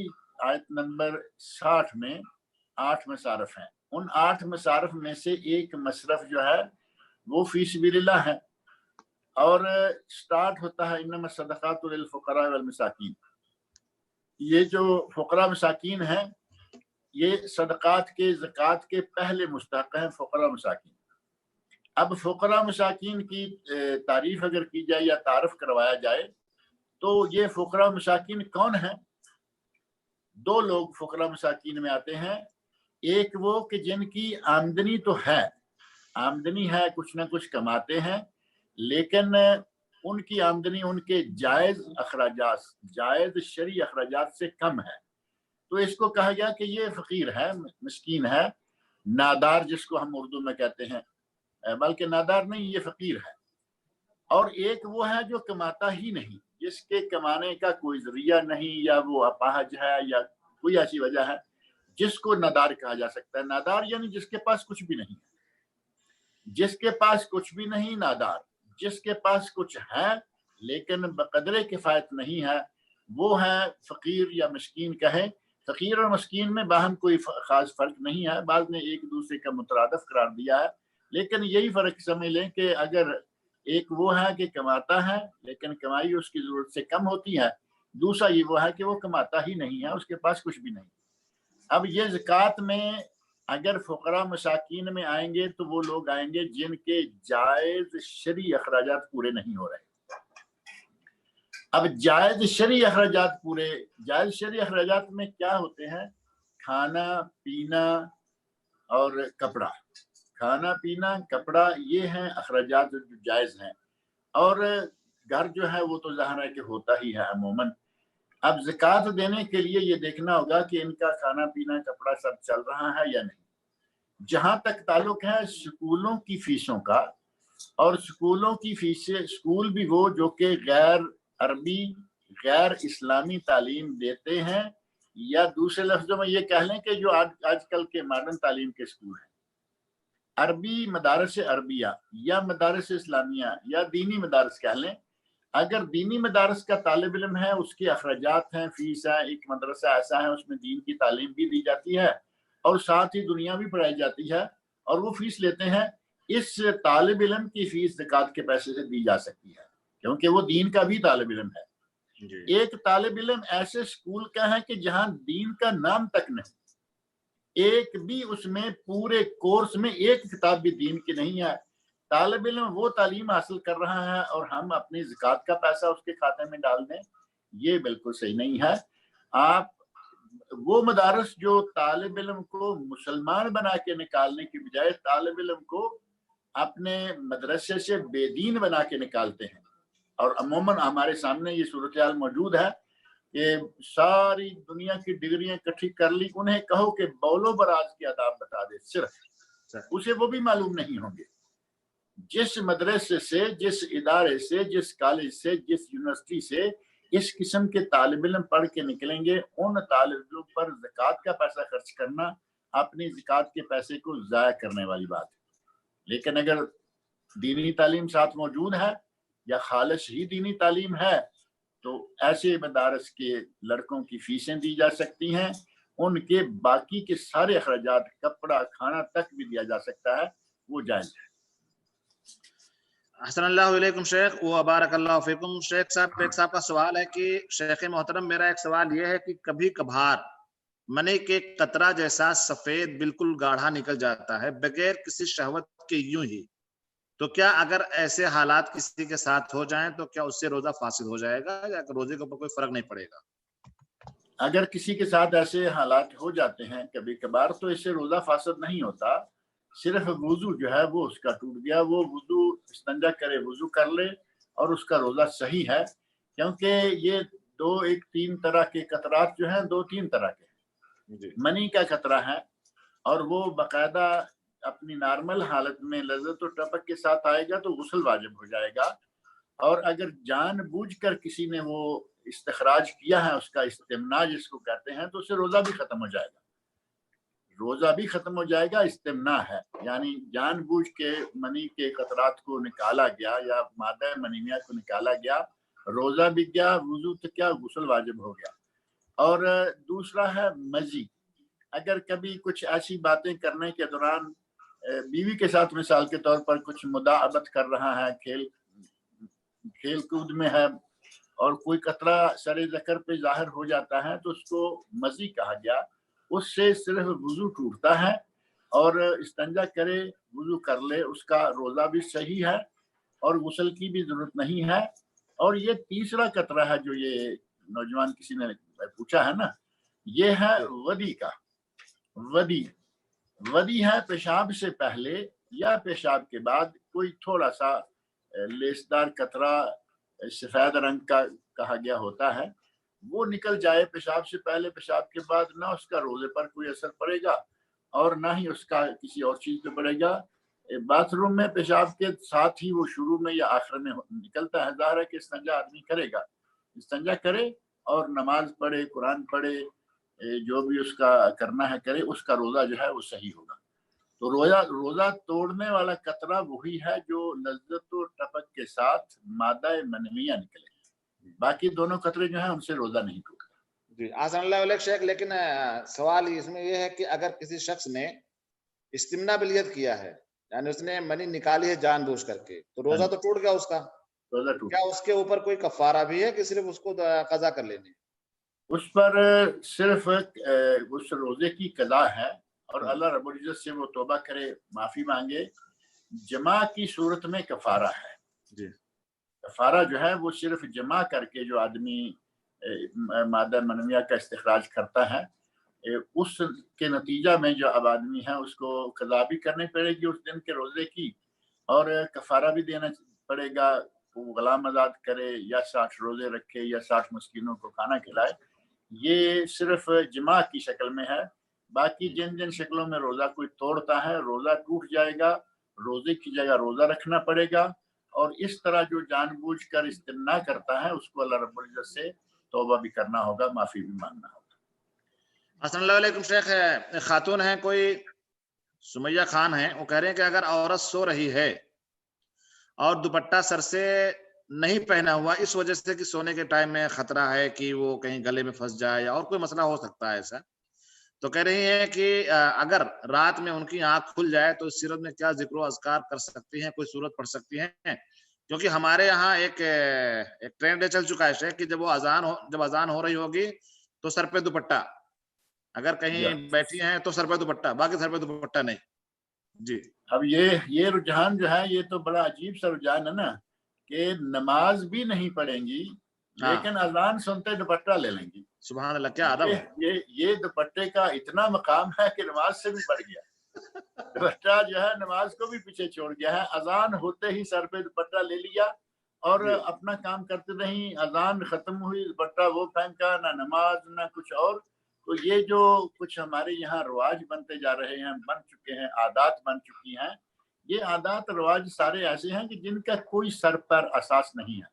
آیت نمبر 60 میں 8 مصارف ہیں۔ ان 8 مصارف میں سے ایک مصرف جو ہے وہ فی سبیل اللہ ہے، اور سٹارٹ ہوتا ہے انما الصدقات للفقراء والمساکین۔ یہ جو فقراء مساکین ہیں یہ صدقات کے زکوٰۃ کے پہلے مستحق ہیں، فقراء مساکین۔ اب فقراء مساکین کی تعریف اگر کی جائے یا تعارف کروایا جائے تو یہ فقراء مساکین کون ہیں؟ 2 لوگ فقراء مساکین میں آتے ہیں۔ ایک وہ کہ جن کی آمدنی تو ہے، آمدنی ہے، کچھ نہ کچھ کماتے ہیں، لیکن ان کی آمدنی ان کے جائز اخراجات، جائز شرعی اخراجات سے کم ہے، تو اس کو کہا گیا کہ یہ فقیر ہے، مسکین ہے، نادار جس کو ہم اردو میں کہتے ہیں، بلکہ نادار نہیں، یہ فقیر ہے۔ اور ایک وہ ہے جو کماتا ہی نہیں، جس کے کمانے کا کوئی ذریعہ نہیں، یا وہ اپاہج ہے یا کوئی ایسی وجہ ہے جس کو نادار کہا جا سکتا ہے۔ نادار یعنی جس کے پاس کچھ بھی نہیں ہے، جس کے پاس کچھ بھی نہیں نادار، جس کے پاس کچھ ہے لیکن بقدر کفایت نہیں ہے، وہ ہے فقیر یا مسکین کہیں۔ فقیر اور مسکین میں باہم کوئی خاص فرق نہیں ہے، بعض نے ایک دوسرے کا مترادف قرار دیا ہے، لیکن یہی فرق سمجھ لیں کہ اگر ایک وہ ہے کہ کماتا ہے لیکن کمائی اس کی ضرورت سے کم ہوتی ہے، دوسرا یہ وہ ہے کہ وہ کماتا ہی نہیں ہے، اس کے پاس کچھ بھی نہیں۔ اب یہ زکوٰۃ میں اگر فقراء مساکین میں آئیں گے تو وہ لوگ آئیں گے جن کے جائز شرعی اخراجات پورے نہیں ہو رہے۔ اب جائز شرعی اخراجات پورے، جائز شرعی اخراجات میں کیا ہوتے ہیں؟ کھانا پینا اور کپڑا۔ کھانا پینا کپڑا یہ ہیں اخراجات جو جائز ہیں، اور گھر جو ہے وہ تو ظاہر ہے کہ ہوتا ہی ہے عموماً۔ اب زکوٰۃ دینے کے لیے یہ دیکھنا ہوگا کہ ان کا کھانا پینا کپڑا سب چل رہا ہے یا نہیں۔ جہاں تک تعلق ہے سکولوں کی فیسوں کا، اور سکولوں کی فیسیں، سکول بھی وہ جو کہ غیر عربی غیر اسلامی تعلیم دیتے ہیں، یا دوسرے لفظوں میں یہ کہہ لیں کہ جو آج کل کے ماڈرن تعلیم کے سکول ہیں، عربی مدارس عربیہ یا مدارس اسلامیہ یا دینی مدارس کہہ لیں، اگر دینی مدارس کا طالب علم ہے، اس کے اخراجات ہیں، فیس ہے، ایک مدرسہ ایسا ہے اس میں دین کی تعلیم بھی دی جاتی ہے اور ساتھ ہی دنیا بھی پڑھائی جاتی ہے، اور وہ فیس لیتے ہیں، اس طالب علم کی فیس زکوٰۃ کے پیسے سے دی جا سکتی ہے، کیونکہ وہ دین کا بھی طالب علم ہے۔ ایک طالب علم ایسے سکول کا ہے کہ جہاں دین کا نام تک نہیں، ایک بھی اس میں پورے کورس میں ایک کتاب بھی دین کی نہیں ہے. طالب علم وہ تعلیم حاصل کر رہا ہے اور ہم اپنی زکوٰۃ کا پیسہ اس کے کھاتے میں ڈال دیں, یہ بالکل صحیح نہیں ہے. آپ وہ مدارس جو طالب علم کو مسلمان بنا کے نکالنے کی بجائے طالب علم کو اپنے مدرسے سے بے دین بنا کے نکالتے ہیں. اور عموماً ہمارے سامنے یہ صورتحال موجود ہے کہ ساری دنیا کی ڈگریاں اکٹھی کر لی, انہیں کہو کہ بولو براز کی آداب بتا دے, صرف اسے وہ بھی معلوم نہیں ہوں گے. جس مدرسے سے, جس ادارے سے, جس کالج سے, جس یونیورسٹی سے اس قسم کے طالب علم پڑھ کے نکلیں گے, ان طالب علم پر زکوٰۃ کا پیسہ خرچ کرنا اپنی زکوٰۃ کے پیسے کو ضائع کرنے والی بات ہے. لیکن اگر دینی تعلیم ساتھ موجود ہے یا خالص ہی دینی تعلیم ہے تو ایسے مدارس کے لڑکوں کی فیسیں دی جا سکتی ہیں, ان کے باقی کے سارے اخراجات, کپڑا, کھانا تک بھی دیا جا سکتا ہے, وہ جائز ہے. احسن اللہ علیکم شیخ و بارک اللہ فیکم. شیخ صاحب, ایک صاحب کا سوال ہے کہ شیخ محترم میرا ایک سوال یہ ہے کہ کبھی کبھار منی کے قطرہ جیسا سفید بالکل گاڑھا نکل جاتا ہے بغیر کسی شہوت کے یوں ہی, تو کیا اگر ایسے حالات کسی کے ساتھ ہو جائیں تو کیا اس سے روزہ فاسد ہو جائے گا یا روزے کے اوپر کوئی فرق نہیں پڑے گا؟ اگر کسی کے ساتھ ایسے حالات ہو جاتے ہیں کبھی کبھار تو اس سے روزہ فاسد نہیں ہوتا, صرف وضو جو ہے وہ اس کا ٹوٹ گیا. وہ وضو استنجا کرے, وضو کر لے اور اس کا روزہ صحیح ہے, کیونکہ یہ تین طرح کے قطرات جو ہیں, 2-3 طرح کے منی کا قطرہ ہے اور وہ باقاعدہ اپنی نارمل حالت میں لذت و ٹپک کے ساتھ آئے گا تو غسل واجب ہو جائے گا. اور اگر جان بوجھ کر کسی نے وہ استخراج کیا ہے, اس کا استمناء جس کو کہتے ہیں, تو اسے روزہ بھی ختم ہو جائے گا. روزہ بھی ختم ہو جائے گا, استمناء ہے یعنی جان بوجھ کے منی کے قطرات کو نکالا گیا یا مادہ منیمیہ کو نکالا گیا, روزہ بھی گیا, وضو تو کیا, غسل واجب ہو گیا. اور دوسرا ہے مزی. اگر کبھی کچھ ایسی باتیں کرنے کے دوران بیوی کے ساتھ مثال کے طور پر کچھ مداعبت کر رہا ہے, کھیل کود میں ہے, اور کوئی قطرہ سر ذکر پہ ظاہر ہو جاتا ہے تو اس کو مزی کہا گیا. اس سے صرف وضو ٹوٹتا ہے اور استنجا کرے, وضو کر لے, اس کا روزہ بھی صحیح ہے اور غسل کی بھی ضرورت نہیں ہے. اور یہ تیسرا قطرہ ہے جو یہ نوجوان کسی نے پوچھا ہے نا, یہ ہے ودی کا. ودی ہے پیشاب سے پہلے یا پیشاب کے بعد کوئی تھوڑا سا لیسدار قطرہ سفید رنگ کا کہا گیا ہوتا ہے, وہ نکل جائے پیشاب سے پہلے پیشاب کے بعد, نہ اس کا روزے پر کوئی اثر پڑے گا اور نہ ہی اس کا کسی اور چیز پہ پڑے گا. باتھ روم میں پیشاب کے ساتھ ہی وہ شروع میں یا آخر میں نکلتا ہے, ظاہر ہے کہ استنجا آدمی کرے گا, استنجا کرے اور نماز پڑھے, قرآن پڑھے, جو بھی اس کا کرنا ہے کرے, اس کا روزہ جو ہے وہ صحیح ہوگا. تو روزہ توڑنے والا قطرہ وہی ہے جو لذت و ٹپک کے ساتھ مادہ منویہ نکلے, باقی دونوں قطرے جو ہیں ان سے روزہ نہیں ٹوٹتا. جی آسان اللہ علیہ شیخ, لیکن سوال اس میں یہ ہے کہ اگر کسی شخص نے استمنا بلیت کیا ہے, یعنی اس نے منی نکالی ہے جان بوجھ کر کے, تو روزہ تو ٹوٹ گیا اس کا, روزہ ٹوٹ کیا اس کے اوپر کوئی کفارہ بھی ہے کہ صرف اس کو قضا کر لینی؟ اس پر صرف اس روزے کی قضا ہے اور اللہ رب العزت سے وہ توبہ کرے, معافی مانگے. جمع کی صورت میں کفارہ ہے. جی کفارہ جو ہے وہ صرف جمع کر کے جو آدمی مادہ منویہ کا استخراج کرتا ہے, اس کے نتیجہ میں جو اب آدمی ہے اس کو قضا بھی کرنی پڑے گی اس دن کے روزے کی, اور کفارہ بھی دینا پڑے گا. وہ غلام آزاد کرے یا 60 روزے رکھے یا 60 مسکینوں کو کھانا کھلائے. یہ صرف جمع کی شکل میں ہے. باقی جن جن شکلوں میں روزہ کوئی توڑتا ہے, روزہ ٹوٹ جائے گا, روزے کی جگہ روزہ رکھنا پڑے گا. اور اس طرح جو جان بوجھ کر استمنا کرتا ہے اس کو اللہ رب العزت سے توبہ بھی کرنا ہوگا, معافی بھی مانگنا ہوگا. السلام علیکم شیخ, خاتون ہیں کوئی سمیہ خان ہیں, وہ کہہ رہے ہیں کہ اگر عورت سو رہی ہے اور دوپٹہ سر سے نہیں پہنا ہوا اس وجہ سے کہ سونے کے ٹائم میں خطرہ ہے کہ وہ کہیں گلے میں پھنس جائے یا اور کوئی مسئلہ ہو سکتا ہے ایسا, تو کہہ رہی ہیں کہ اگر رات میں ان کی آنکھ کھل جائے تو اس صورت میں کیا ذکر و اذکار کر سکتی ہیں, کوئی صورت پڑھ سکتی ہیں؟ کیونکہ ہمارے یہاں ایک ٹرینڈ چل چکا ہے شیخ کہ جب اذان ہو رہی ہوگی تو سر پہ دوپٹہ, اگر کہیں بیٹھی ہیں تو سر پہ دوپٹہ، باقی سر پہ دوپٹہ نہیں. جی اب یہ رجحان جو ہے یہ تو بڑا عجیب سا رجحان ہے نا کہ نماز بھی نہیں پڑھیں گی لیکن اذان سنتے دوپٹہ لے لیں گی. سبحان اللہ، کیا ادب ہے. یہ دوپٹے کا اتنا مقام ہے کہ نماز سے بھی بڑھ گیا. دوپٹہ جو ہے نماز کو بھی پیچھے چھوڑ گیا ہے. اذان ہوتے ہی سر پہ دوپٹہ لے لیا اور اپنا کام کرتے رہیں. اذان ختم ہوئی دوپٹہ وہ پھینکا، نہ نماز نہ کچھ اور. تو یہ جو کچھ ہمارے یہاں رواج بنتے جا رہے ہیں، بن چکے ہیں، عادات بن چکی ہیں، یہ عادات رواج سارے ایسے ہیں کہ جن کا کوئی سر پر اساس نہیں ہے.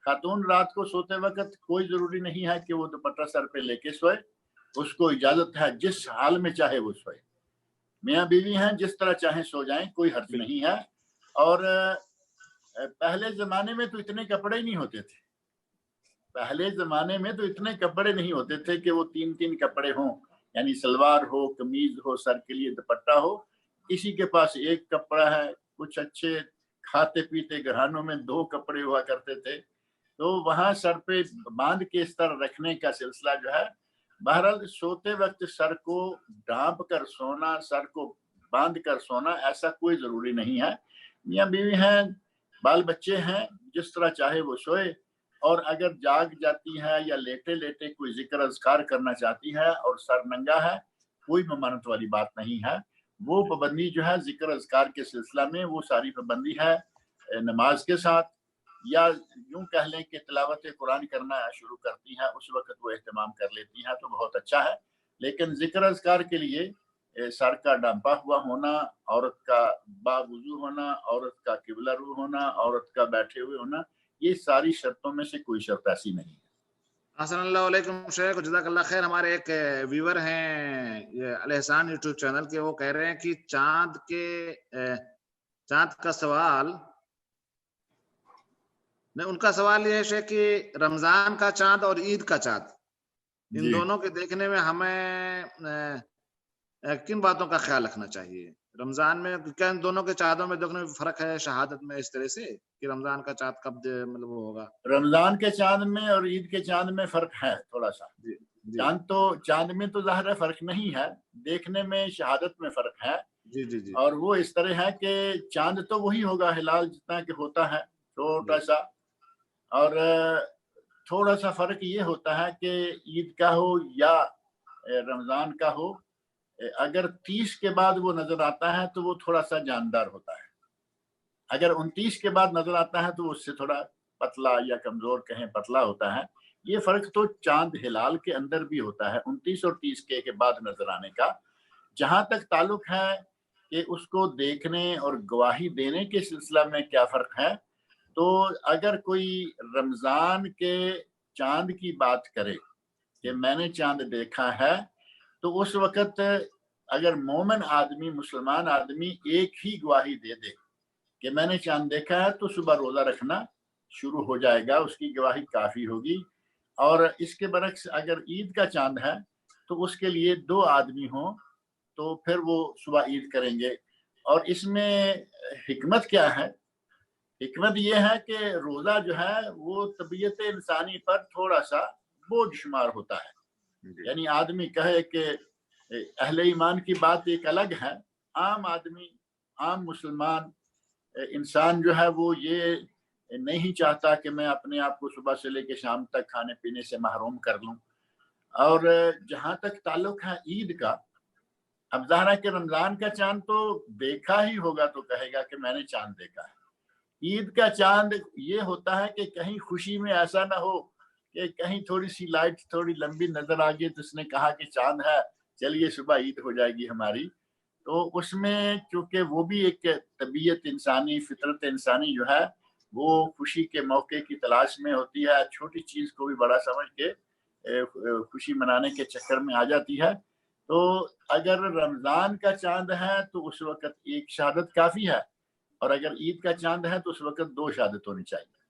خاتون رات کو سوتے وقت کوئی ضروری نہیں ہے کہ وہ دوپٹہ سر پہ لے کے سوئے. اس کو اجازت ہے جس حال میں چاہے وہ سوئے. میاں بیوی ہیں جس طرح چاہیں سو جائیں، کوئی حرج نہیں ہے. اور پہلے زمانے میں تو اتنے کپڑے نہیں ہوتے تھے. پہلے زمانے میں تو اتنے کپڑے نہیں ہوتے تھے کہ وہ 3 کپڑے ہوں، یعنی سلوار ہو، قمیض ہو، سر کے لیے دوپٹہ ہو. کسی کے پاس ایک کپڑا ہے. کچھ اچھے کھاتے پیتے گھرانوں میں 2 کپڑے ہوا کرتے تھے. تو وہاں سر پہ باندھ کے اس طرح رکھنے کا سلسلہ جو ہے، بہرحال سوتے وقت سر کو ڈھانپ کر سونا، سر کو باندھ کر سونا، ایسا کوئی ضروری نہیں ہے. میاں بیوی ہیں، بال بچے ہیں، جس طرح چاہے وہ سوئے. اور اگر جاگ جاتی ہے یا لیٹے لیٹے کوئی ذکر اذکار کرنا چاہتی ہے اور سر ننگا ہے، کوئی ممانعت والی بات نہیں ہے. وہ پابندی جو ہے ذکر اذکار کے سلسلہ میں، وہ ساری پابندی ہے نماز کے ساتھ. یا یوں کہہ لیں کہ تلاوت قرآن کرنا شروع کرتی ہیں، اس وقت وہ اہتمام کر لیتی ہیں تو بہت اچھا ہے. لیکن ذکر اذکار کے لیے سر کا ڈانپا ہوا ہونا، عورت کا باوضو ہونا، عورت کا قبلہ رو ہونا، عورت کا بیٹھے ہوئے ہونا، یہ ساری شرطوں میں سے کوئی شرط ایسی نہیں ہے. حسن اللہ علیکم شیخ، جزاک اللہ خیر. ہمارے ایک ویور ہیں الاحسان یوٹیوب چینل کے، وہ کہہ رہے ہیں کہ چاند کا سوال نہیں، ان کا سوال یہ ہے شیخ کہ رمضان کا چاند اور عید کا چاند، ان دونوں کے دیکھنے میں ہمیں کن باتوں کا خیال رکھنا چاہیے؟ رمضان میں کیا ان دونوں کے چاندوں میں دیکھنے میں فرق ہے شہادت میں، اس طرح سے کہ رمضان کا چاند کب مطلب وہ ہوگا؟ رمضان کے چاند میں اور عید کے چاند میں فرق ہے تھوڑا سا. چاند میں تو ظاہر ہے فرق نہیں ہے، دیکھنے میں شہادت میں فرق ہے. جی اور وہ اس طرح ہے کہ چاند تو وہی ہوگا ہلال جتنا کہ ہوتا ہے، چھوٹا سا. اور تھوڑا سا فرق یہ ہوتا ہے کہ عید کا ہو یا رمضان کا ہو، اگر 30 کے بعد وہ نظر آتا ہے تو وہ تھوڑا سا جاندار ہوتا ہے. اگر 29 کے بعد نظر آتا ہے تو اس سے تھوڑا پتلا یا کمزور کہیں پتلا ہوتا ہے. یہ فرق تو چاند ہلال کے اندر بھی ہوتا ہے 29 اور 30 کے بعد نظر آنے کا. جہاں تک تعلق ہے کہ اس کو دیکھنے اور گواہی دینے کے سلسلہ میں کیا فرق ہے، تو اگر کوئی رمضان کے چاند کی بات کرے کہ میں نے چاند دیکھا ہے، تو اس وقت اگر مومن آدمی، مسلمان آدمی ایک ہی گواہی دے دے کہ میں نے چاند دیکھا ہے، تو صبح روزہ رکھنا شروع ہو جائے گا، اس کی گواہی کافی ہوگی. اور اس کے برعکس اگر عید کا چاند ہے تو اس کے لیے 2 آدمی ہوں تو پھر وہ صبح عید کریں گے. اور اس میں حکمت کیا ہے؟ حکمت یہ ہے کہ روزہ جو ہے وہ طبیعت انسانی پر تھوڑا سا بوجھ شمار ہوتا ہے. یعنی آدمی کہے کہ اہل ایمان کی بات ایک الگ ہے، عام آدمی، عام مسلمان انسان جو ہے وہ یہ نہیں چاہتا کہ میں اپنے آپ کو صبح سے لے کے شام تک کھانے پینے سے محروم کر لوں. اور جہاں تک تعلق ہے عید کا، اب ظاہر ہے کہ رمضان کا چاند تو دیکھا ہی ہوگا تو کہے گا کہ میں نے چاند دیکھا ہے. عید کا چاند یہ ہوتا ہے کہ کہیں خوشی میں ایسا نہ ہو کہ کہیں تھوڑی سی لائٹ تھوڑی لمبی نظر آ گئی تو اس نے کہا کہ چاند ہے، چلیے صبح عید ہو جائے گی ہماری. تو اس میں چونکہ وہ بھی ایک طبیعت انسانی، فطرت انسانی جو ہے وہ خوشی کے موقع کی تلاش میں ہوتی ہے، چھوٹی چیز کو بھی بڑا سمجھ کے خوشی منانے کے چکر میں آ جاتی ہے. تو اگر رمضان کا چاند ہے تو اس وقت ایک شہادت کافی ہے، اور اگر عید کا چاند ہے تو اس وقت 2 شہادت ہونی چاہیے،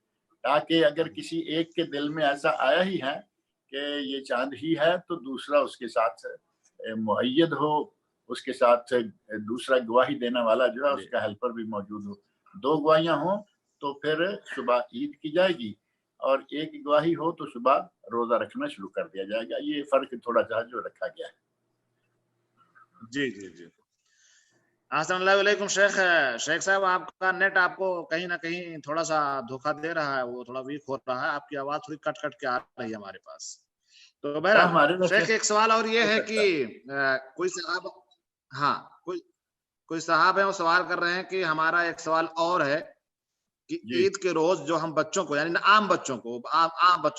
تاکہ اگر کسی ایک کے دل میں ایسا آیا ہی ہے کہ یہ چاند ہی ہے تو دوسرا اس کے ساتھ مؤید ہو، اس کے ساتھ دوسرا گواہی دینے والا جو ہے اس کا ہیلپر بھی موجود ہو. 2 گواہیاں ہوں تو پھر صبح عید کی جائے گی، اور ایک گواہی ہو تو صبح روزہ رکھنا شروع کر دیا جائے گا. یہ فرق تھوڑا سا جو رکھا گیا ہے. جی جی جی السلام علیکم شیخ صاحب، آپ کا نیٹ آپ کو کہیں نہ کہیں تھوڑا سا دھوکہ دے رہا ہے، وہ تھوڑا ویک ہو رہا ہے، آپ کی آواز تھوڑی کٹ کٹ کے آ رہی ہے ہمارے پاس. تو بہرحال ہمارے شیخ ایک سوال اور یہ ہو ہے سکتا کہ کوئی صاحب، ہاں کوئی صاحب ہے وہ سوال کر رہے ہیں کہ ہمارا ایک سوال اور ہے کہ جی عید کے روز جو ہم بچوں کو، یعنی عام بچوں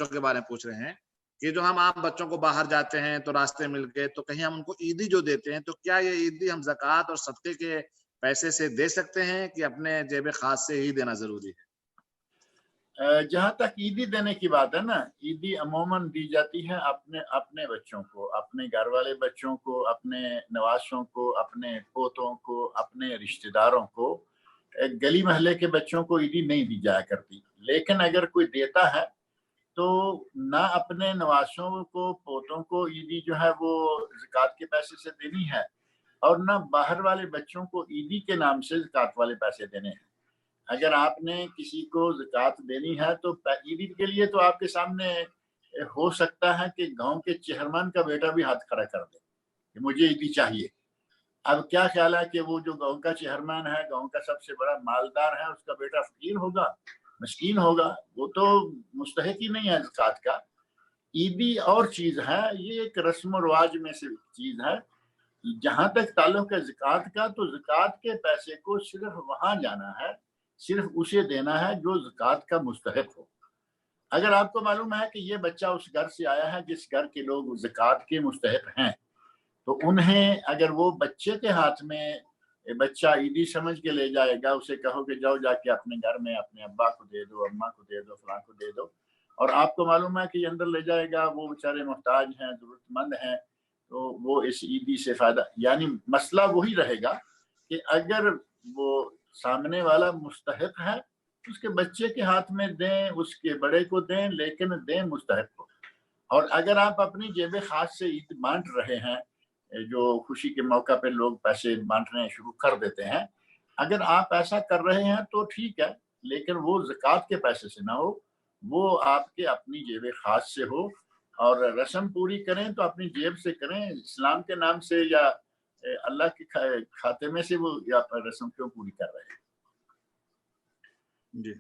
کے بارے میں پوچھ رہے ہیں کہ جو ہم عام بچوں کو باہر جاتے ہیں تو راستے مل گئے تو کہیں ہم ان کو عیدی جو دیتے ہیں، تو کیا یہ عیدی ہم زکوٰۃ اور صدقے کے پیسے سے دے سکتے ہیں کہ اپنے جیب خاص سے ہی دینا ضروری ہے؟ جہاں تک عیدی دینے کی بات ہے نا، عیدی عموماً دی جاتی ہے اپنے بچوں کو، اپنے گھر والے بچوں کو، اپنے نواسوں کو، اپنے پوتوں کو، اپنے رشتہ داروں کو. گلی محلے کے بچوں کو عیدی نہیں دی جایا کرتی. لیکن اگر کوئی دیتا ہے تو نہ اپنے نواسوں کو، پوتوں کو عیدی جو ہے وہ زکوٰۃ کے پیسے سے دینی ہے، اور نہ باہر والے بچوں کو عیدی کے نام سے زکوٰۃ والے پیسے دینے ہیں. اگر آپ نے کسی کو زکوٰۃ دینی ہے تو عیدی کے لیے تو آپ کے سامنے ہو سکتا ہے کہ گاؤں کے چیئرمین کا بیٹا بھی ہاتھ کھڑا کر دے کہ مجھے عیدی چاہیے. اب کیا خیال ہے کہ وہ جو گاؤں کا چیئرمین ہے، گاؤں کا سب سے بڑا مالدار ہے، اس کا بیٹا فقیر ہوگا، مسکین ہوگا؟ وہ تو مستحق ہی نہیں ہے زکوٰۃ کا. عیدی اور چیز ہے، یہ ایک رسم و رواج میں سے چیز ہے. جہاں تک تعلق ہے زکوٰۃ کا، تو زکوٰۃ کے پیسے کو صرف وہاں جانا ہے، صرف اسے دینا ہے جو زکوٰۃ کا مستحق ہو. اگر آپ کو معلوم ہے کہ یہ بچہ اس گھر سے آیا ہے جس گھر کے لوگ زکوٰۃ کے مستحق ہیں، تو انہیں اگر وہ بچے کے ہاتھ میں بچہ عیدی سمجھ کے لے جائے گا، اسے کہو کہ جاؤ جا کے اپنے گھر میں اپنے ابا کو دے دو، اماں کو دے دو، فلاں کو دے دو، اور آپ کو معلوم ہے کہ یہ اندر لے جائے گا، وہ بیچارے محتاج ہیں، ضرورت مند ہیں، تو وہ اس عیدی سے فائدہ، یعنی مسئلہ وہی رہے گا کہ اگر وہ سامنے والا مستحق ہے اس کے بچے کے ہاتھ میں دیں، اس کے بڑے کو دیں، لیکن دیں مستحق کو. اور اگر آپ اپنی جیب خاص سے عید بانٹ رہے ہیں، جو خوشی کے موقع پہ لوگ پیسے بانٹنے شروع کر دیتے ہیں، اگر آپ ایسا کر رہے ہیں تو ٹھیک ہے، لیکن وہ زکوٰۃ کے پیسے سے نہ ہو، وہ آپ کے اپنی جیب خاص سے ہو. اور رسم پوری کریں تو اپنی جیب سے کریں، اسلام کے نام سے یا اللہ کے کھاتے میں سے وہ رسم کیوں پوری کر رہے ہیں؟ جی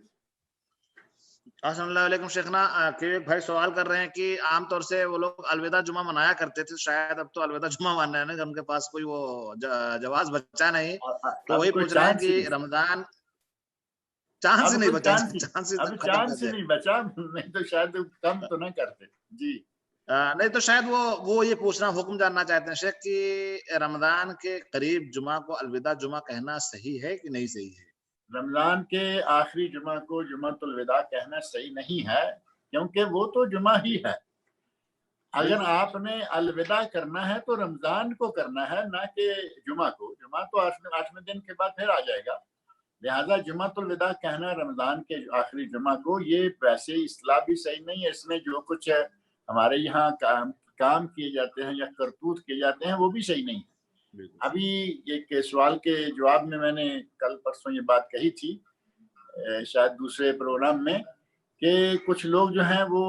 السلام علیکم شیخنا. ایک بھائی سوال کر رہے ہیں کہ عام طور سے وہ لوگ الوداع جمعہ منایا کرتے تھے، شاید اب تو الوداع جمعہ ماننا ہے، ان کے پاس کوئی وہ جواز بچا نہیں، تو وہی پوچھ رہے ہیں کہ رمضان چاند سے نہیں بچا، اب چاند سے نہیں بچا، نہیں تو شاید کم تو نہ کرتے. جی نہیں تو شاید وہ یہ پوچھنا، حکم جاننا چاہتے ہیں شیخ کہ رمضان کے قریب جمعہ کو الوداع جمعہ کہنا صحیح ہے کہ نہیں صحیح ہے؟ رمضان کے آخری جمعہ کو جمعۃ الوداع کہنا صحیح نہیں ہے، کیونکہ وہ تو جمعہ ہی ہے. اگر آپ نے الوداع کرنا ہے تو رمضان کو کرنا ہے، نہ کہ جمعہ کو. جمعہ تو 8ویں دن کے بعد پھر آ جائے گا، لہذا جمعۃ الوداع کہنا رمضان کے آخری جمعہ کو، یہ ویسے اصطلاح بھی صحیح نہیں ہے. اس میں جو کچھ ہمارے یہاں کام کیے جاتے ہیں یا کرتوت کیے جاتے ہیں وہ بھی صحیح نہیں ہے. ابھی ایک سوال کے جواب میں نے کل پرسوں یہ بات کہی تھی، شاید دوسرے پروگرام میں، کہ کچھ لوگ جو ہیں وہ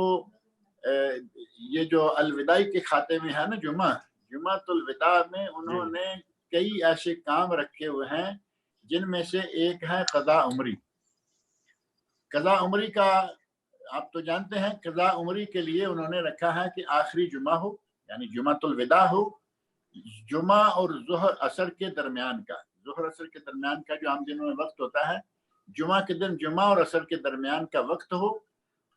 یہ جو الوداعی کے کھاتے میں ہے نا جمعۃ الوداع میں، انہوں نے کئی ایسے کام رکھے ہوئے ہیں جن میں سے ایک ہے قضاء عمری. قضاء عمری کا آپ تو جانتے ہیں، قضاء عمری کے لیے انہوں نے رکھا ہے کہ آخری جمعہ ہو، یعنی جمعۃ الوداع ہو، جمعہ اور ظہر اثر کے درمیان کا، ظہر اثر کے درمیان کا جو عام دنوں میں وقت ہوتا ہے، جمعہ کے دن جمعہ اور اثر کے درمیان کا وقت ہو،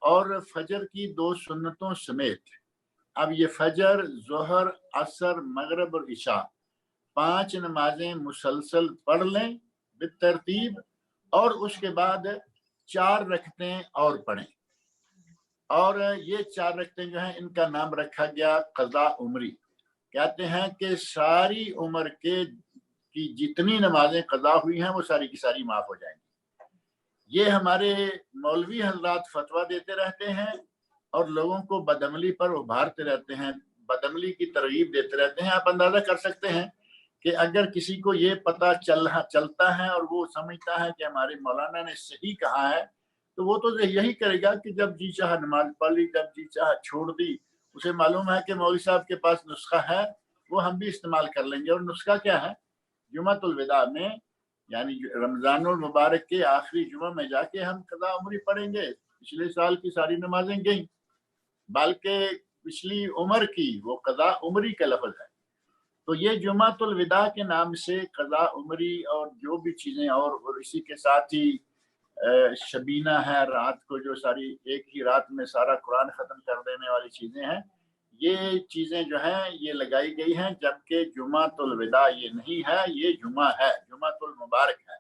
اور فجر کی 2 سنتوں سمیت. اب یہ فجر، ظہر، عصر، مغرب اور عشاء 5 نمازیں مسلسل پڑھ لیں بالترتیب، اور اس کے بعد 4 رکعتیں اور پڑھیں. اور یہ 4 رکعتیں جو ہیں ان کا نام رکھا گیا قضاء عمری. کہتے ہیں کہ ساری عمر کی جتنی نمازیں قضا ہوئی ہیں وہ ساری کی ساری معاف ہو جائیں گی. یہ ہمارے مولوی حضرات فتویٰ دیتے رہتے ہیں اور لوگوں کو بدعملی پر ابھارتے رہتے ہیں، بدعملی کی ترغیب دیتے رہتے ہیں. آپ اندازہ کر سکتے ہیں کہ اگر کسی کو یہ پتہ چلتا ہے اور وہ سمجھتا ہے کہ ہمارے مولانا نے صحیح کہا ہے، تو وہ تو یہی کرے گا کہ جب جی چاہا نماز پڑھ لی، جب جی چاہا چھوڑ دی. اسے معلوم ہے کہ مولوی صاحب کے پاس نسخہ ہے وہ ہم بھی استعمال کر لیں گے. اور نسخہ کیا ہے؟ جمعۃ الوداع میں یعنی رمضان المبارک کے آخری جمعہ میں جا کے ہم قضاء عمری پڑھیں گے. پچھلے سال کی ساری نمازیں گئیں، بلکہ پچھلی عمر کی وہ قضاء عمری کا لفظ ہے. تو یہ جمعۃ الوداع کے نام سے قضاء عمری اور جو بھی چیزیں اور اسی کے ساتھ ہی شبینہ ہے، رات کو جو ساری ایک ہی رات میں سارا قرآن ختم کر دینے والی چیزیں ہیں، یہ چیزیں جو ہیں یہ لگائی گئی ہیں، جبکہ جمعۃ الوداع یہ نہیں ہے، یہ جمعہ ہے، جمعۃ المبارک ہے.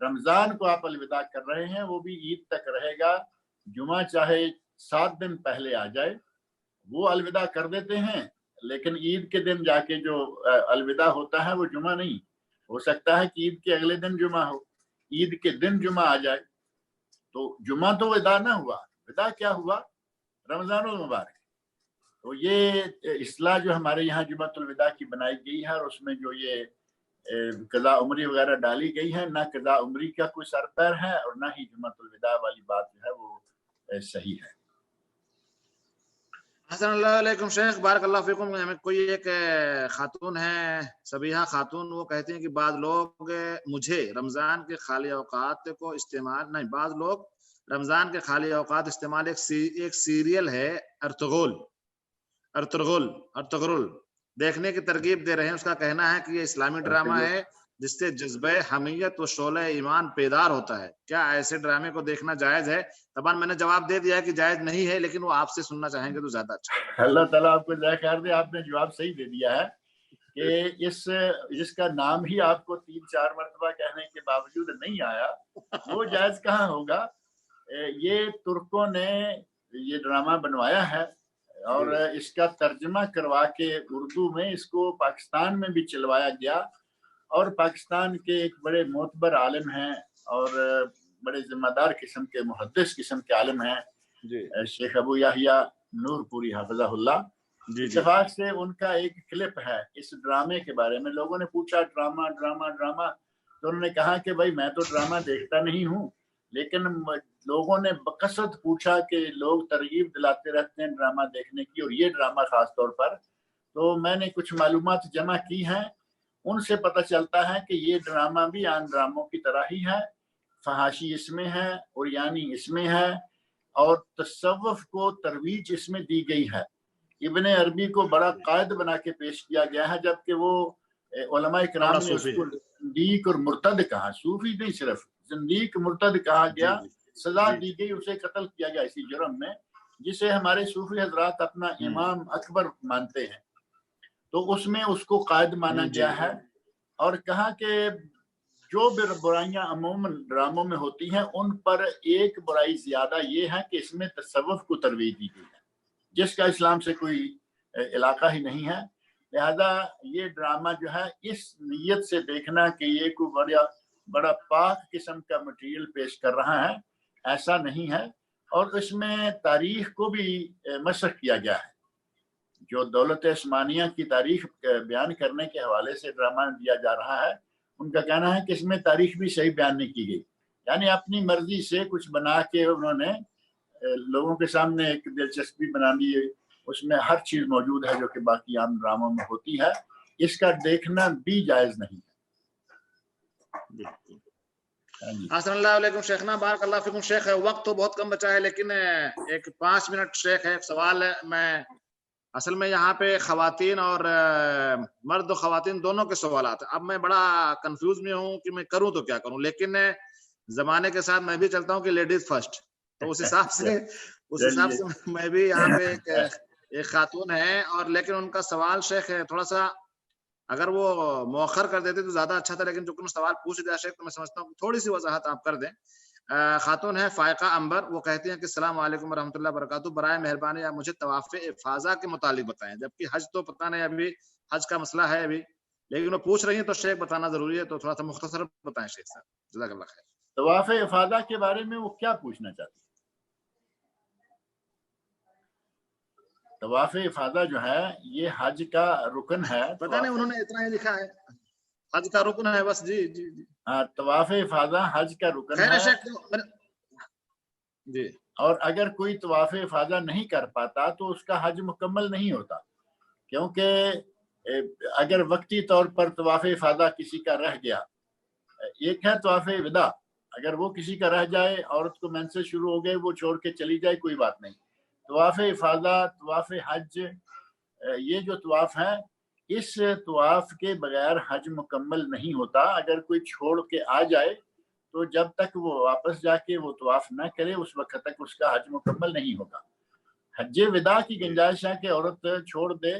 رمضان کو آپ الوداع کر رہے ہیں، وہ بھی عید تک رہے گا. جمعہ چاہے 7 دن پہلے آ جائے وہ الوداع کر دیتے ہیں، لیکن عید کے دن جا کے جو الوداع ہوتا ہے وہ جمعہ نہیں. ہو سکتا ہے کہ عید کے اگلے دن جمعہ ہو، عید کے دن جمعہ آ جائے، تو جمعہ تو وداع نہ ہوا. وداع کیا ہوا؟ رمضان المبارک. تو یہ اصطلاح جو ہمارے یہاں جمعۃ الوداع کی بنائی گئی ہے، اور اس میں جو یہ قضاء عمری وغیرہ ڈالی گئی ہے، نہ قضاء عمری کا کوئی سر پیر ہے اور نہ ہی جمعۃ الوداع والی بات جو ہے وہ صحیح ہے. حسن اللہ علیکم شیخ، بارک اللہ فیکم. کوئی ایک خاتون ہے سبیحہ خاتون، وہ کہتے ہیں کہ بعض لوگ مجھے رمضان کے خالی اوقات کو استعمال نہیں، بعض لوگ رمضان کے خالی اوقات استعمال ایک سیریل ہے ارطغرل دیکھنے کی ترغیب دے رہے ہیں. اس کا کہنا ہے کہ یہ اسلامی ڈرامہ ہے جس سے جذبہ حمیت و شعلہ ایمان بیدار ہوتا ہے. کیا ایسے ڈرامے کو دیکھنا جائز ہے؟ طبعا میں نے جواب دے دیا کہ جائز نہیں ہے، لیکن وہ آپ سے سننا چاہیں گے تو زیادہ اچھا. اللہ تعالیٰ آپ کو جزائے خیر دے، آپ نے جواب صحیح دے دیا ہے کہ جس کا نام ہی آپ کو 3-4 مرتبہ کہنے کے باوجود نہیں آیا، وہ جائز کہاں ہوگا. یہ ترکوں نے یہ ڈرامہ بنوایا ہے اور اس کا ترجمہ کروا کے اردو میں اس کو پاکستان میں بھی چلوایا گیا. اور پاکستان کے ایک بڑے معتبر عالم ہیں اور بڑے ذمہ دار قسم کے محدث قسم کے عالم ہیں، شیخ ابو یحییٰ نور پوری حافظہ اللہ. اتفاق سے ان کا ایک کلپ ہے اس ڈرامے کے بارے میں. لوگوں نے پوچھا ڈرامہ ڈرامہ ڈرامہ، تو انہوں نے کہا کہ بھائی میں تو ڈرامہ دیکھتا نہیں ہوں، لیکن لوگوں نے بقصد پوچھا کہ لوگ ترغیب دلاتے رہتے ہیں ڈرامہ دیکھنے کی، اور یہ ڈرامہ خاص طور پر. تو میں نے کچھ معلومات جمع کی ہیں، ان سے پتہ چلتا ہے کہ یہ ڈرامہ بھی عام ڈراموں کی طرح ہی ہے. فحاشی اس میں ہے، اوریانی اس میں ہے، اور تصوف کو ترویج اس میں دی گئی ہے. ابن عربی کو بڑا قائد بنا کے پیش کیا گیا ہے، جبکہ وہ علماء کرام نے اس کو زندیق اور مرتد کہا. صوفی نہیں، صرف زندیق مرتد کہا گیا، سزا دی گئی، اسے قتل کیا گیا اسی جرم میں، جسے ہمارے صوفی حضرات اپنا امام اکبر مانتے ہیں. تو اس میں اس کو قائد مانا گیا ہے، اور کہا کہ جو برائیاں عموماً ڈراموں میں ہوتی ہیں ان پر ایک برائی زیادہ یہ ہے کہ اس میں تصوف کو ترویج دی گئی ہے، جس کا اسلام سے کوئی علاقہ ہی نہیں ہے. لہذا یہ ڈرامہ جو ہے اس نیت سے دیکھنا کہ یہ کوئی بڑا پاک قسم کا مٹیریل پیش کر رہا ہے، ایسا نہیں ہے. اور اس میں تاریخ کو بھی مسخ کیا گیا ہے. جو دولت عثمانیہ کی تاریخ بیان کرنے کے حوالے سے ڈرامہ دیا جا رہا ہے، ان کا کہنا ہے کہ اس میں تاریخ بھی صحیح بیان نہیں کی گئی. یعنی اپنی مرضی سے کچھ بنا کے انہوں نے لوگوں کے سامنے ایک دلچسپی بنا لی. اس میں ہر چیز موجود ہے جو کہ باقی عام ڈراموں میں ہوتی ہے. اس کا دیکھنا بھی جائز نہیں ہے. حسن اللہ علیکم شیخنا، بارک اللہ فیکم. شیخ وقت تو بہت کم بچا ہے، لیکن ایک 5 منٹ شیخ ہے سوال ہے. میں اصل میں یہاں پہ خواتین اور مرد و خواتین دونوں کے سوالات ہیں. اب میں بڑا کنفیوز میں ہوں کہ میں کروں تو کیا کروں، لیکن زمانے کے ساتھ میں بھی چلتا ہوں کہ لیڈیز فرسٹ. تو اس حساب سے میں بھی یہاں پہ ایک خاتون ہے، اور لیکن ان کا سوال شیخ تھوڑا سا اگر وہ مؤخر کر دیتے تو زیادہ اچھا تھا، لیکن چونکہ سوال پوچھ دیا شیخ تو میں سمجھتا ہوں تھوڑی سی وضاحت آپ کر دیں. خاتون ہے فائقہ انبر، وہ کہتی ہیں کہ السلام علیکم ورحمۃ اللہ وبرکاتہ، برائے مہربانی آپ مجھے طواف افاضہ کے متعلق بتائیں. جبکہ حج تو پتہ نہیں، ابھی حج کا مسئلہ ہے ابھی، لیکن وہ پوچھ رہی ہیں تو شیخ بتانا ضروری ہے، تو تھوڑا سا مختصر بتائیں شیخ صاحب، جزاک اللہ خیر. طواف افاضہ کے بارے میں وہ کیا پوچھنا چاہتی ہے؟ طواف افاضہ جو ہے یہ حج کا رکن ہے. پتہ نہیں انہوں نے اتنا ہی لکھا ہے، حج کا رکن ہے بس. جی جی جی ہاں، طواف افاضہ حج کا رکن ہے. جی، اور اگر کوئی طواف افاضہ نہیں کر پاتا تو اس کا حج مکمل نہیں ہوتا، کیونکہ اگر وقتی طور پر طواف افاضہ کسی کا رہ گیا، ایک ہے طواف ودا، اگر وہ کسی کا رہ جائے، عورت کو مینسز شروع ہو گئے، وہ چھوڑ کے چلی جائے، کوئی بات نہیں۔ طواف افاضہ، طواف حج، یہ جو طواف ہے، اس طواف کے بغیر حج مکمل نہیں ہوتا۔ اگر کوئی چھوڑ کے آ جائے تو جب تک وہ واپس جا کے وہ طواف نہ کرے اس وقت تک اس کا حج مکمل نہیں ہوگا۔ حج وداع کی گنجائش ہے کہ عورت چھوڑ دے،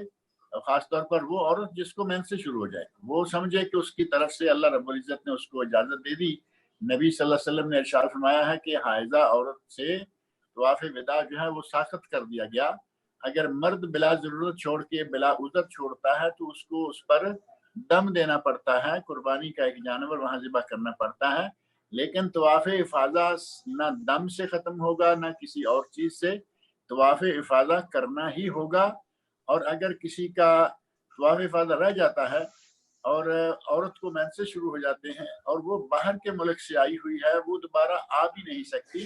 خاص طور پر وہ عورت جس کو مینس سے شروع ہو جائے، وہ سمجھے کہ اس کی طرف سے اللہ رب العزت نے اس کو اجازت دے دی۔ نبی صلی اللہ علیہ وسلم نے ارشاد فرمایا ہے کہ حائضہ عورت سے طواف وداع جو ہے وہ ساخت کر دیا گیا۔ اگر مرد بلا ضرورت چھوڑ کے بلا عذر چھوڑتا ہے تو اس کو اس پر دم دینا پڑتا ہے، قربانی کا ایک جانور وہاں ذبح کرنا پڑتا ہے۔ لیکن طواف افاضہ نہ دم سے ختم ہوگا نہ کسی اور چیز سے، طواف افاضہ کرنا ہی ہوگا۔ اور اگر کسی کا طواف افاضہ رہ جاتا ہے اور عورت کو مینسز شروع ہو جاتے ہیں اور وہ باہر کے ملک سے آئی ہوئی ہے، وہ دوبارہ آ بھی نہیں سکتی،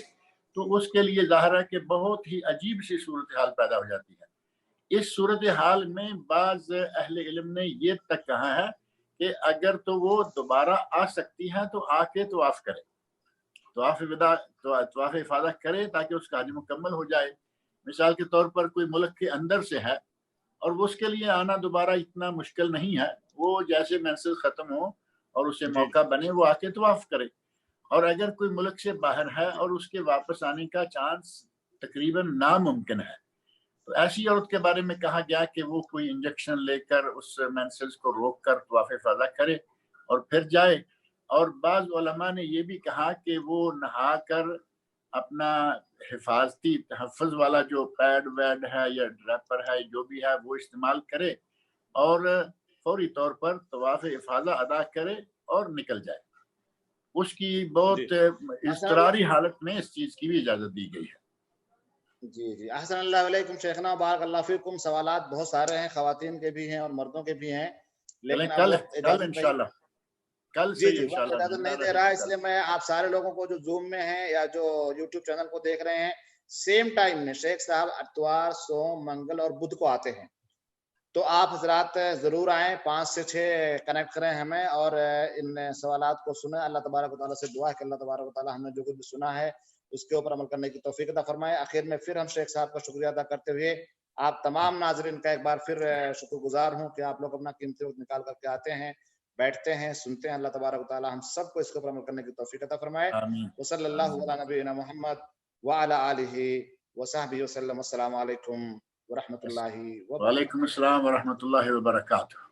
تو اس کے لیے ظاہر ہے کہ بہت ہی عجیب سی صورتحال پیدا ہو جاتی ہے۔ اس صورتحال میں بعض اہل علم نے یہ تک کہا ہے کہ اگر تو وہ دوبارہ آ سکتی ہیں تو آ کے طواف کرے، طواف وداع، طواف افاضہ کرے تاکہ اس کا حج مکمل ہو جائے۔ مثال کے طور پر کوئی ملک کے اندر سے ہے اور وہ اس کے لیے آنا دوبارہ اتنا مشکل نہیں ہے، وہ جیسے مینسز ختم ہو اور اسے موقع بنے وہ آ کے طواف کرے۔ اور اگر کوئی ملک سے باہر ہے اور اس کے واپس آنے کا چانس تقریباً ناممکن ہے، تو ایسی عورت کے بارے میں کہا گیا کہ وہ کوئی انجیکشن لے کر اس مینسز کو روک کر طواف افاضہ کرے اور پھر جائے۔ اور بعض علماء نے یہ بھی کہا کہ وہ نہا کر اپنا حفاظتی تحفظ والا جو پیڈ ویڈ ہے یا ڈریپر ہے جو بھی ہے وہ استعمال کرے اور فوری طور پر طواف افاضہ ادا کرے اور نکل جائے۔ اس کی بہت اضطراری حالت میں اس چیز کی بھی اجازت دی گئی ہے۔ جی احسن اللہ علیکم شیخنا، بارک اللہ فیکم۔ سوالات بہت سارے ہیں، خواتین کے بھی ہیں اور مردوں کے بھی ہیں، لیکن کل انشاءاللہ کل سے انشاءاللہ اجازت نہیں دے رہا ہے، اس لیے میں آپ سارے لوگوں کو جو زوم میں ہیں یا جو یوٹیوب چینل کو دیکھ رہے ہیں، سیم ٹائم میں شیخ صاحب اتوار، سوم، منگل اور بدھ کو آتے ہیں، تو آپ حضرات ضرور آئیں، 5 سے 6 کنیکٹ کریں ہمیں اور ان سوالات کو سنیں۔ اللہ تبارک و تعالیٰ سے دعا ہے کہ اللہ تبارک و تعالیٰ ہم نے جو کچھ بھی سنا ہے اس کے اوپر عمل کرنے کی توفیق عطا فرمائے۔ آخر میں پھر ہم شیخ صاحب کا شکریہ ادا کرتے ہوئے آپ تمام ناظرین کا ایک بار پھر شکر گزار ہوں کہ آپ لوگ اپنا قیمتی وقت نکال کر کے آتے ہیں، بیٹھتے ہیں، سنتے ہیں۔ اللہ تبارک و تعالیٰ ہم سب کو اس کے اوپر عمل کرنے کی توفیق عطا فرمائے۔ وصلی اللہ علی نبینا محمد وعلی آلہ وصحبہ وسلم۔ السلام علیکم ورحمۃ اللہ وبرکاتہ۔ وعلیکم السلام ورحمۃ اللہ وبرکاتہ۔